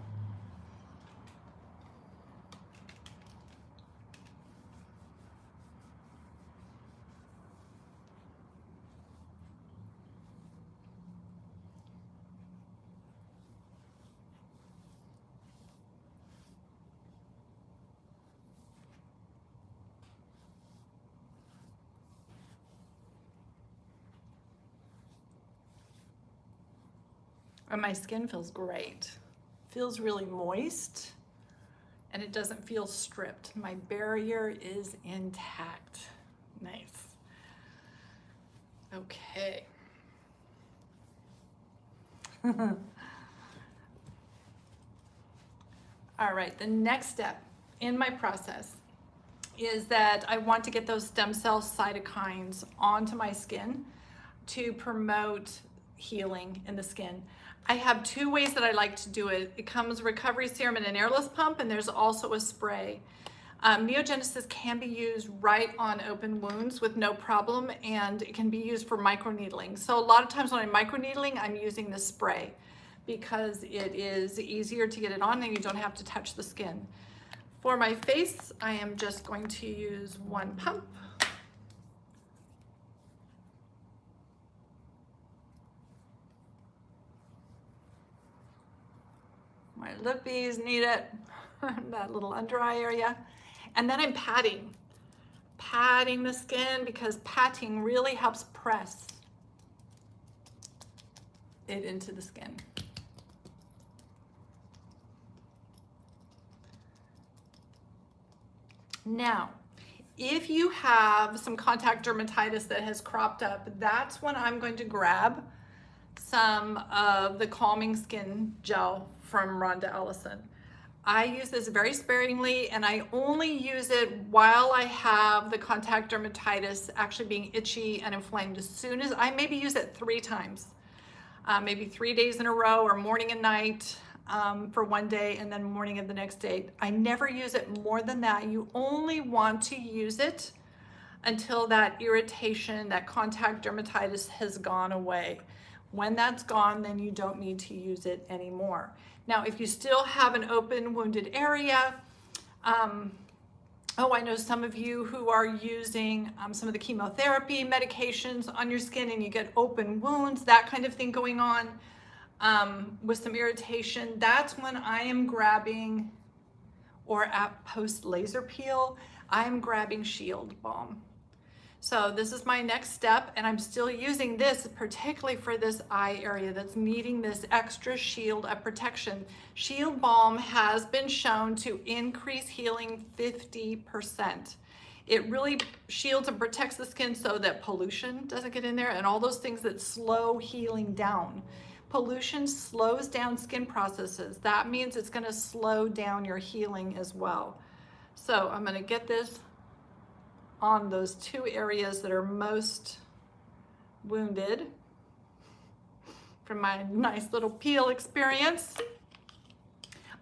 And my skin feels great. Feels really moist, and it doesn't feel stripped. My barrier is intact. Nice. Okay. All right, the next step in my process is that I want to get those stem cell cytokines onto my skin to promote healing in the skin. I have two ways that I like to do it. It comes recovery serum in an airless pump, and there's also a spray. NeoGenesis can be used right on open wounds with no problem, and it can be used for microneedling. So a lot of times when I'm microneedling, I'm using the spray because it is easier to get it on and you don't have to touch the skin. For my face, I am just going to use one pump. My lippies need it, that little under eye area. And then I'm patting the skin because patting really helps press it into the skin. Now, if you have some contact dermatitis that has cropped up, that's when I'm going to grab some of the calming skin gel from Rhonda, Allison. I use this very sparingly, and I only use it while I have the contact dermatitis actually being itchy and inflamed. As soon as I maybe use it 3 times, maybe 3 days in a row, or morning and night for one day and then morning of the next day. I never use it more than that. You only want to use it until that irritation, that contact dermatitis has gone away. When that's gone, then you don't need to use it anymore. Now, if you still have an open wounded area, I know some of you who are using some of the chemotherapy medications on your skin and you get open wounds, that kind of thing going on with some irritation, that's when I am grabbing, or at post laser peel, I'm grabbing Shield Balm. So this is my next step, and I'm still using this particularly for this eye area that's needing this extra shield of protection. Shield Balm has been shown to increase healing 50%. It really shields and protects the skin so that pollution doesn't get in there and all those things that slow healing down. Pollution slows down skin processes. That means it's going to slow down your healing as well. So I'm going to get this on those 2 areas that are most wounded from my nice little peel experience.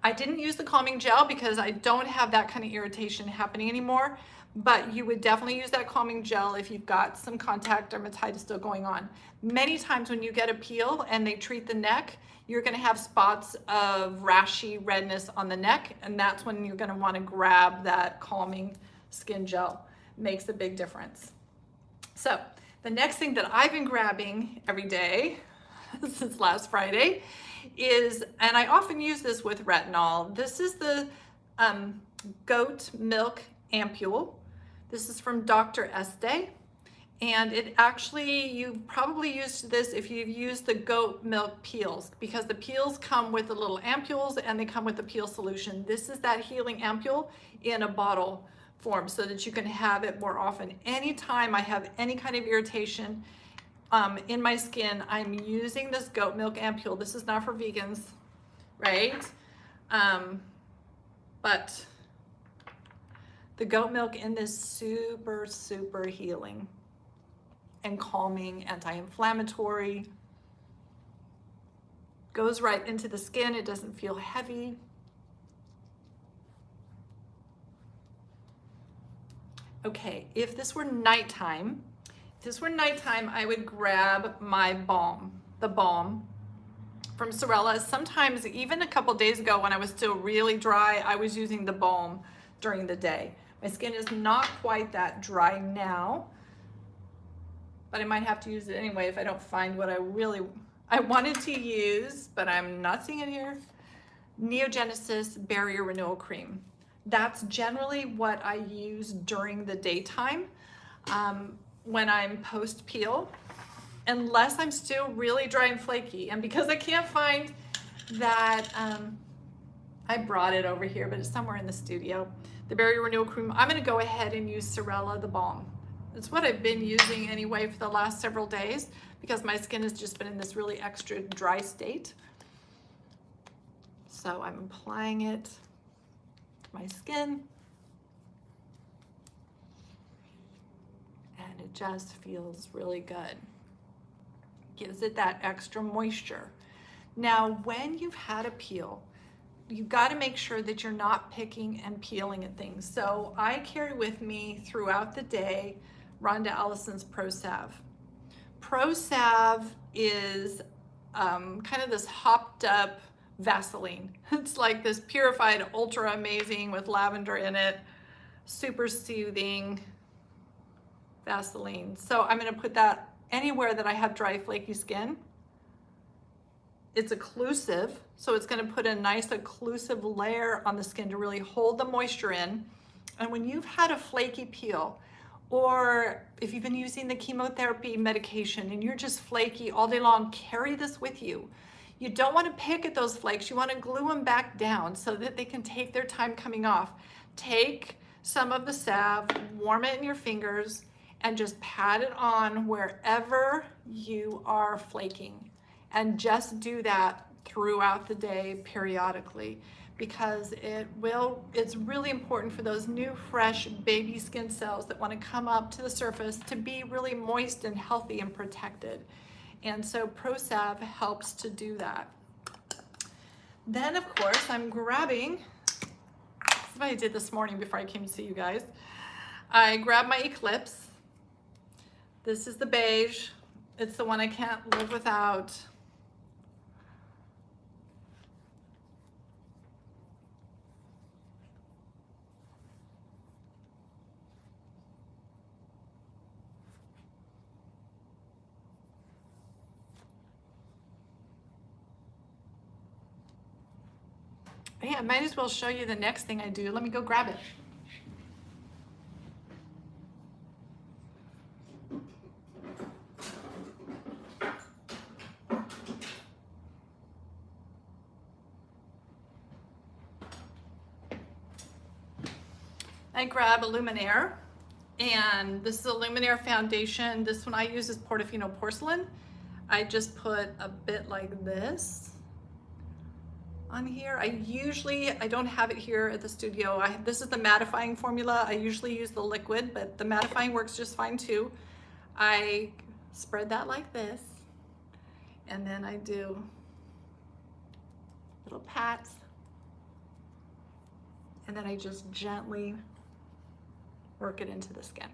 I didn't use the calming gel because I don't have that kind of irritation happening anymore, but you would definitely use that calming gel if you've got some contact dermatitis still going on. Many times when you get a peel and they treat the neck, you're going to have spots of rashy redness on the neck, and that's when you're going to want to grab that calming skin gel. Makes a big difference. So the next thing that I've been grabbing every day since last Friday is, and I often use this with retinol, this is the goat milk Ampoule. This is from Dr. Este, and it actually, you probably used this if you've used the goat milk peels, because the peels come with the little ampules and they come with the peel solution. This is that healing ampule in a bottle form so that you can have it more often. Anytime I have any kind of irritation in my skin, I'm using this goat milk ampule. This is not for vegans, right? But the goat milk in this super, super healing and calming, anti-inflammatory, goes right into the skin. It doesn't feel heavy. Okay, if this were nighttime, I would grab my balm, the balm from Sorella. Sometimes, even a couple days ago when I was still really dry, I was using the balm during the day. My skin is not quite that dry now, but I might have to use it anyway if I don't find what I wanted to use, but I'm not seeing it here. NeoGenesis Barrier Renewal Cream. That's generally what I use during the daytime when I'm post peel, unless I'm still really dry and flaky. And because I can't find that, I brought it over here, but it's somewhere in the studio, the Barrier Renewal Cream, I'm gonna go ahead and use Sorella the Balm. It's what I've been using anyway for the last several days because my skin has just been in this really extra dry state. So I'm applying it to my skin. And it just feels really good. Gives it that extra moisture. Now, when you've had a peel, you've got to make sure that you're not picking and peeling at things. So I carry with me throughout the day Rhonda Allison's Pro Salve. Pro Salve is kind of this hopped up Vaseline. It's like this purified, ultra amazing with lavender in it, super soothing Vaseline. So I'm going to put that anywhere that I have dry, flaky skin. It's occlusive, so it's going to put a nice occlusive layer on the skin to really hold the moisture in. And when you've had a flaky peel, or if you've been using the chemotherapy medication and you're just flaky all day long, carry this with you. You don't want to pick at those flakes. You want to glue them back down so that they can take their time coming off. Take some of the salve, warm it in your fingers, and just pat it on wherever you are flaking. And just do that throughout the day periodically, because it's really important for those new, fresh baby skin cells that want to come up to the surface to be really moist and healthy and protected. And so Pro Salve helps to do that. Then, of course, I'm grabbing, this is what I did this morning before I came to see you guys. I grabbed my Eclipse. This is the beige. It's the one I can't live without. Yeah, I might as well show you the next thing I do. Let me go grab it. I grab a Luminaire, and this is a Luminaire foundation. This one I use is Portofino Porcelain. I just put a bit like this on here. I don't have it here at the studio. This is the mattifying formula. I usually use the liquid, but the mattifying works just fine too. I spread that like this, and then I do little pats, and then I just gently work it into the skin.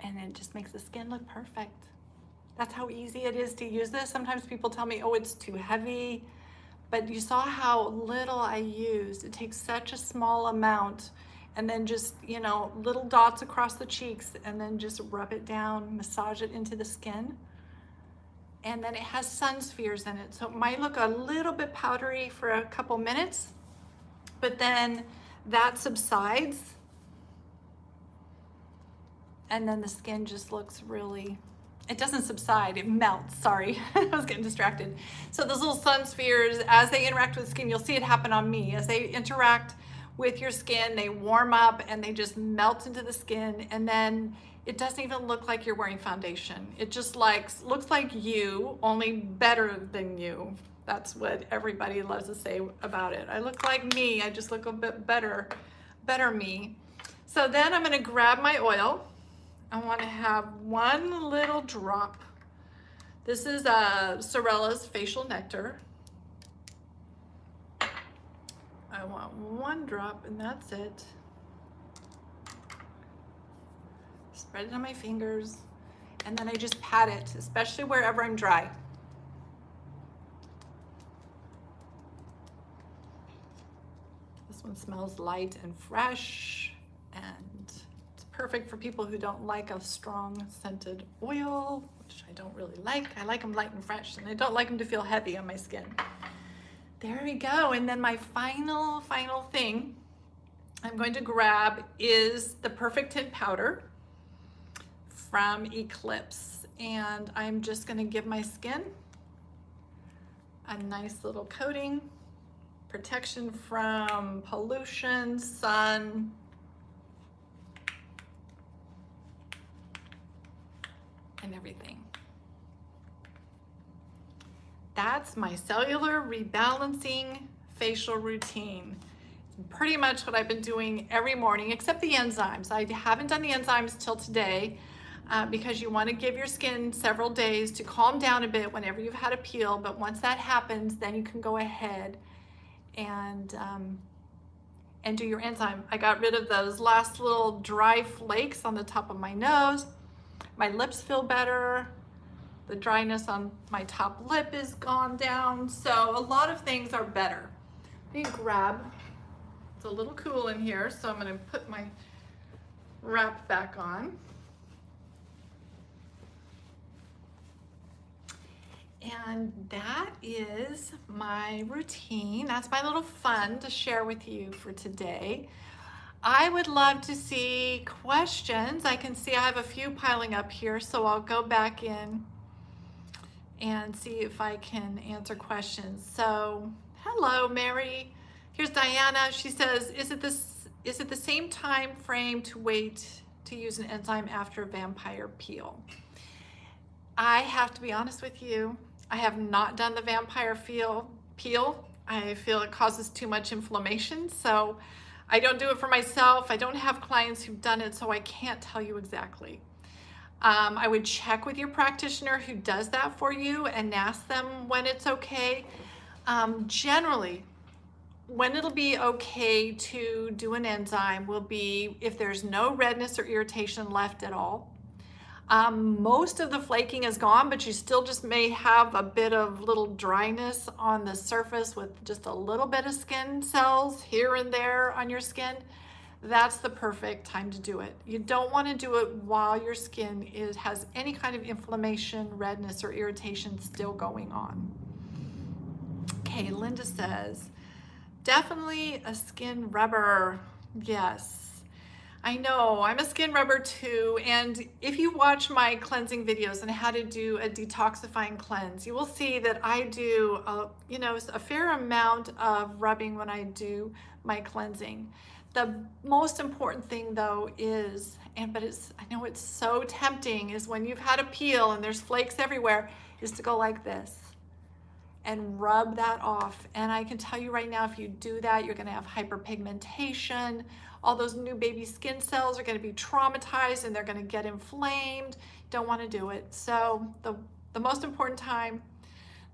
And it just makes the skin look perfect. That's how easy it is to use this. Sometimes people tell me, oh, it's too heavy, but you saw how little I used. It takes such a small amount, and then just, you know, little dots across the cheeks, and then just rub it down, massage it into the skin. And then it has sun spheres in it, so it might look a little bit powdery for a couple minutes, but then that subsides, and then the skin just looks really, it doesn't subside, it melts, sorry. I was getting distracted. So those little sun spheres, as they interact with the skin, you'll see it happen on me. As they interact with your skin, they warm up and they just melt into the skin, and then it doesn't even look like you're wearing foundation. It just looks like you, only better than you. That's what everybody loves to say about it. I look like me, I just look a bit better me. So then I'm gonna grab my oil. I want to have one little drop This is Sorella's Facial Nectar. I want 1 drop and that's it. Spread it on my fingers and then I just pat it, especially wherever I'm dry. This one smells light and fresh, and it's perfect for people who don't like a strong scented oil, which I don't really like. I like them light and fresh, and I don't like them to feel heavy on my skin. There we go. And then my final thing I'm going to grab is the Perfect Tint Powder from Eclipse. And I'm just gonna give my skin a nice little coating, protection from pollution, sun, and everything. That's my cellular rebalancing facial routine. Pretty much what I've been doing every morning, except the enzymes. I haven't done the enzymes till today because you want to give your skin several days to calm down a bit whenever you've had a peel. But once that happens, then you can go ahead and do your enzyme. I got rid of those last little dry flakes on the top of my nose. My lips feel better. The dryness on my top lip is gone down. So a lot of things are better. Let me grab, it's a little cool in here, so I'm gonna put my wrap back on. And that is my routine. That's my little fun to share with you for today. I would love to see questions. I can see I have a few piling up here, so I'll go back in and see if I can answer questions. So, hello, Mary. Here's Diana. She says, is it the same time frame to wait to use an enzyme after a vampire peel? I have to be honest with you. I have not done the vampire peel. I feel it causes too much inflammation, so I don't do it for myself. I don't have clients who've done it, so I can't tell you exactly. I would check with your practitioner who does that for you and ask them when it's okay. Generally, when it'll be okay to do an enzyme will be if there's no redness or irritation left at all. Most of the flaking is gone, but you still just may have a bit of little dryness on the surface with just a little bit of skin cells here and there on your skin. That's the perfect time to do it. You don't want to do it while your skin has any kind of inflammation, redness, or irritation still going on. Okay, Linda says, definitely a skin rubber. Yes. I know, I'm a skin rubber too, and if you watch my cleansing videos on how to do a detoxifying cleanse, you will see that I do a fair amount of rubbing when I do my cleansing. The most important thing though is, I know it's so tempting, is when you've had a peel and there's flakes everywhere, is to go like this and rub that off. And I can tell you right now, if you do that, you're gonna have hyperpigmentation. All those new baby skin cells are going to be traumatized and they're going to get inflamed. Don't want to do it. So the most important time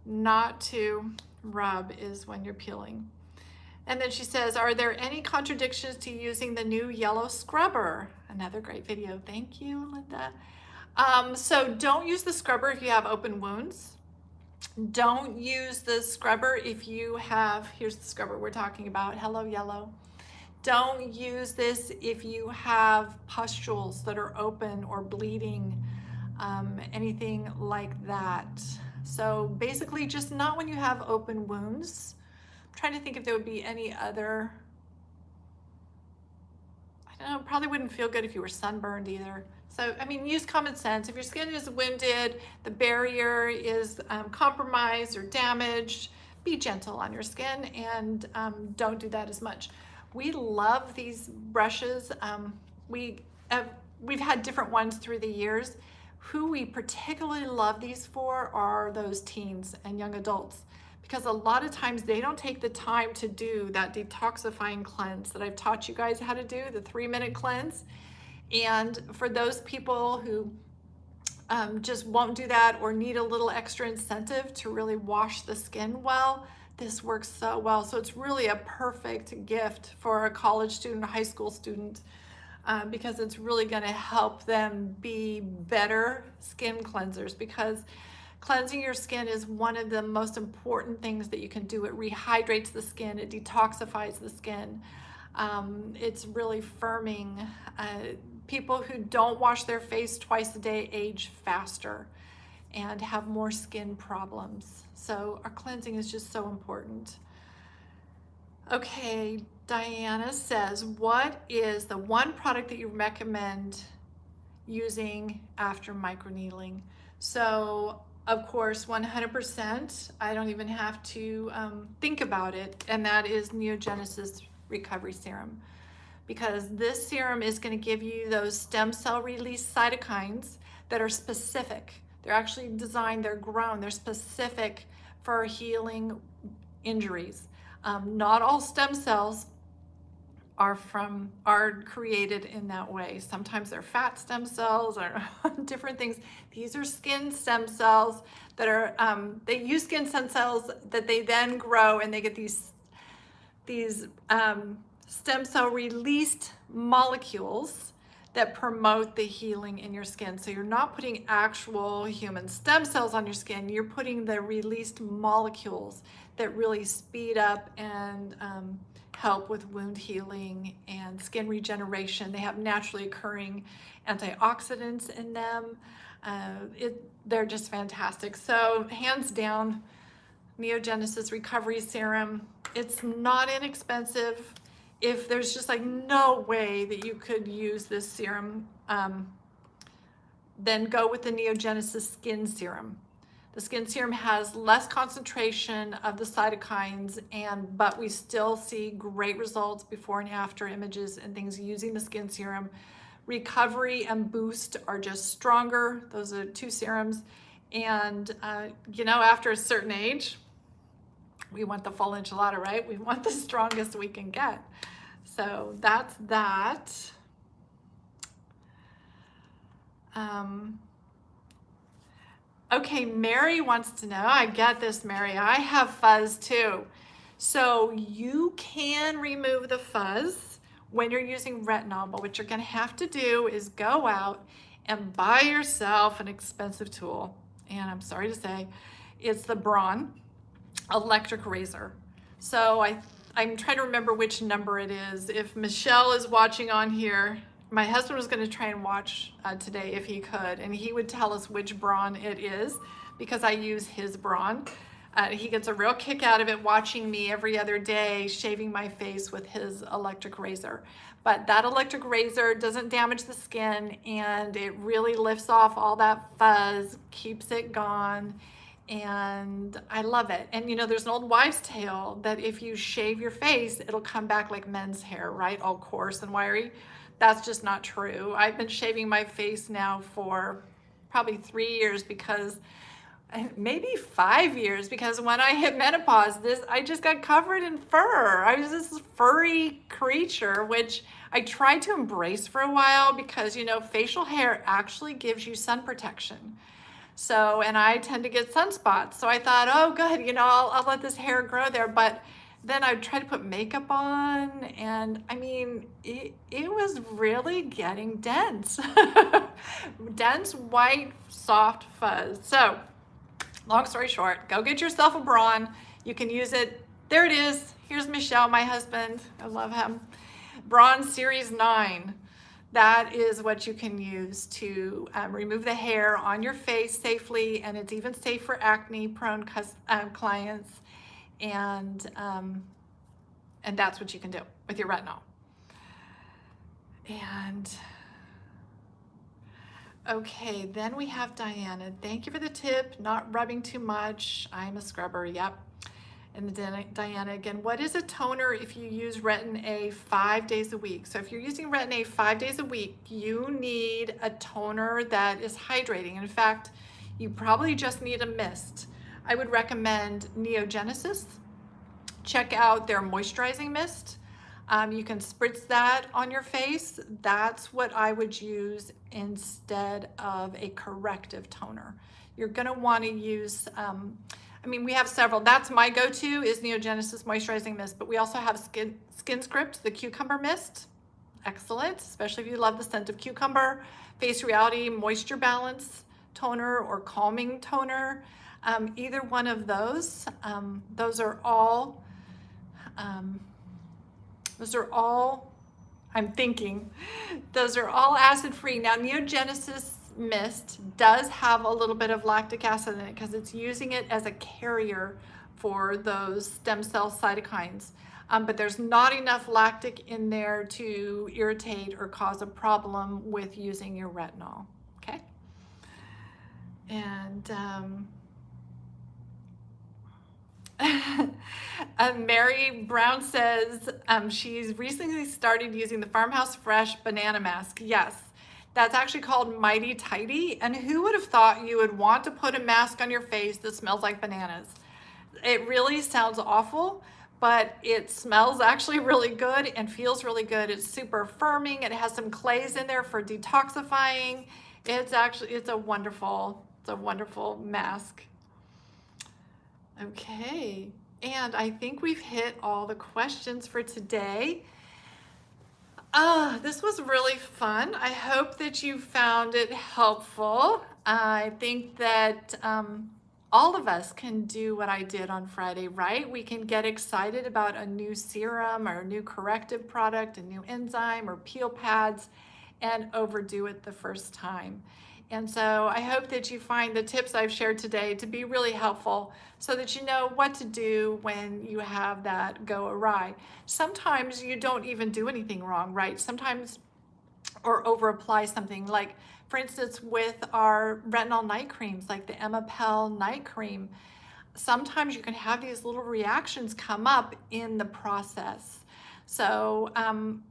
not to rub is when you're peeling. And then she says, are there any contradictions to using the new yellow scrubber? Another great video. Thank you, Linda. So don't use the scrubber if you have open wounds. Don't use the scrubber if you have, here's the scrubber we're talking about. Hello, yellow. Don't use this if you have pustules that are open or bleeding, anything like that. So basically just not when you have open wounds. I'm trying to think if there would be any other, I don't know, probably wouldn't feel good if you were sunburned either. So, I mean, use common sense. If your skin is wounded, the barrier is compromised or damaged, be gentle on your skin and don't do that as much. We love these brushes. We've had different ones through the years. Who we particularly love these for are those teens and young adults, because a lot of times they don't take the time to do that detoxifying cleanse that I've taught you guys how to do, the 3-minute cleanse. And for those people who just won't do that or need a little extra incentive to really wash the skin well, this works so well. So it's really a perfect gift for a college student, a high school student, because it's really going to help them be better skin cleansers, because cleansing your skin is one of the most important things that you can do. It rehydrates the skin, it detoxifies the skin. It's really firming. People who don't wash their face twice a day age faster and have more skin problems. So our cleansing is just so important. Okay, Diana says, what is the one product that you recommend using after microneedling? So of course, 100%, I don't even have to think about it, and that is NeoGenesis Recovery Serum, because this serum is going to give you those stem cell release cytokines that are specific. They're actually designed, they're grown, they're specific for healing injuries. Not all stem cells are created in that way. Sometimes they're fat stem cells or different things. These are skin stem cells that are, they use skin stem cells that they then grow, and they get these stem cell released molecules that promote the healing in your skin. So you're not putting actual human stem cells on your skin, you're putting the released molecules that really speed up and help with wound healing and skin regeneration. They have naturally occurring antioxidants in them. They're just fantastic. So hands down, NeoGenesis Recovery Serum. It's not inexpensive. If there's just like no way that you could use this serum, then go with the NeoGenesis Skin Serum. The Skin Serum has less concentration of the cytokines, but we still see great results before and after images and things using the Skin Serum. Recovery and Boost are just stronger. Those are two serums. And after a certain age, we want the full enchilada, right? We want the strongest we can get. So that's that. Okay, Mary wants to know, I get this, Mary, I have fuzz too. So you can remove the fuzz when you're using retinol, but what you're gonna have to do is go out and buy yourself an expensive tool. And I'm sorry to say, it's the Braun electric razor. So I'm trying to remember which number it is. If Michelle is watching on here, my husband was going to try and watch today if he could, and he would tell us which Braun it is, because I use his Braun. He gets a real kick out of it watching me every other day shaving my face with his electric razor. But that electric razor doesn't damage the skin, and it really lifts off all that fuzz, keeps it gone, and I love it. And there's an old wives' tale that if you shave your face, it'll come back like men's hair, right? All coarse and wiry. That's just not true. I've been shaving my face now for probably 3 years, maybe 5 years, because when I hit menopause, I just got covered in fur. I was this furry creature, which I tried to embrace for a while, because facial hair actually gives you sun protection. So, and I tend to get sunspots. So I thought, oh good, I'll let this hair grow there. But then I tried to put makeup on, and I mean, it was really getting dense. Dense, white, soft fuzz. So, long story short, go get yourself a Braun. You can use it. There it is. Here's Michelle, my husband. I love him. Braun Series 9. That is what you can use to remove the hair on your face safely, and it's even safe for acne-prone clients. And that's what you can do with your retinol. And okay, then we have Diana. Thank you for the tip. Not rubbing too much. I'm a scrubber. Yep. And then Diana again, what is a toner if you use Retin A 5 days a week? So if you're using Retin A 5 days a week, you need a toner that is hydrating. In fact, you probably just need a mist. I would recommend NeoGenesis. Check out their moisturizing mist. You can spritz that on your face. That's what I would use instead of a corrective toner. You're gonna wanna use, I mean, we have several. That's my go-to is NeoGenesis Moisturizing Mist, but we also have Skin Script, the Cucumber Mist. Excellent, especially if you love the scent of cucumber. Face Reality Moisture Balance Toner or Calming Toner. Either one of those. Those are all, I'm thinking, those are all acid-free. Now, NeoGenesis Mist does have a little bit of lactic acid in it because it's using it as a carrier for those stem cell cytokines. But there's not enough lactic in there to irritate or cause a problem with using your retinol, okay? And Mary Brown says she's recently started using the Farmhouse Fresh Banana Mask. Yes, that's actually called Mighty Tidy. And who would have thought you would want to put a mask on your face that smells like bananas? It really sounds awful, but it smells actually really good and feels really good. It's super firming. It has some clays in there for detoxifying. It's a wonderful mask. Okay, and I think we've hit all the questions for today. This was really fun. I hope that you found it helpful. I think that all of us can do what I did on Friday, right? We can get excited about a new serum or a new corrective product, a new enzyme or peel pads, and overdo it the first time. And so I hope that you find the tips I've shared today to be really helpful so that you know what to do when you have that go awry. Sometimes you don't even do anything wrong, right? Sometimes, or over apply something, like for instance with our retinol night creams, like the Ampoule night cream, sometimes you can have these little reactions come up in the process. So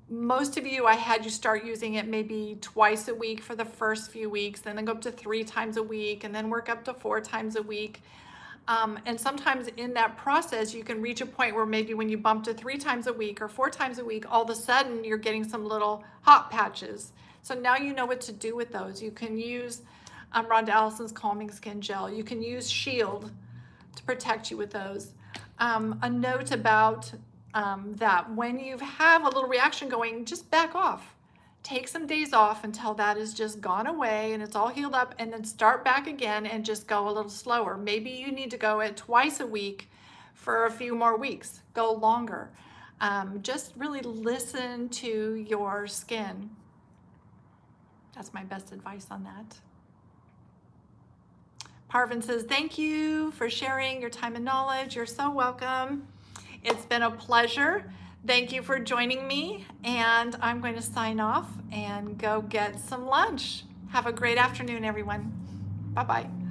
most of you, I had you start using it maybe twice a week for the first few weeks, then go up to 3 times a week, and then work up to 4 times a week. And sometimes in that process, you can reach a point where maybe when you bump to 3 times a week or 4 times a week, all of a sudden you're getting some little hot patches. So now you know what to do with those. You can use Rhonda Allison's Calming Skin Gel. You can use Shield to protect you with those. A note about that when you have a little reaction going, just back off. Take some days off until that is just gone away and it's all healed up, and then start back again and just go a little slower. Maybe you need to go at twice a week for a few more weeks. Go longer. Just really listen to your skin. That's my best advice on that. Parvin says, thank you for sharing your time and knowledge. You're so welcome. It's been a pleasure. Thank you for joining me, and I'm going to sign off and go get some lunch. Have a great afternoon, everyone. Bye-bye.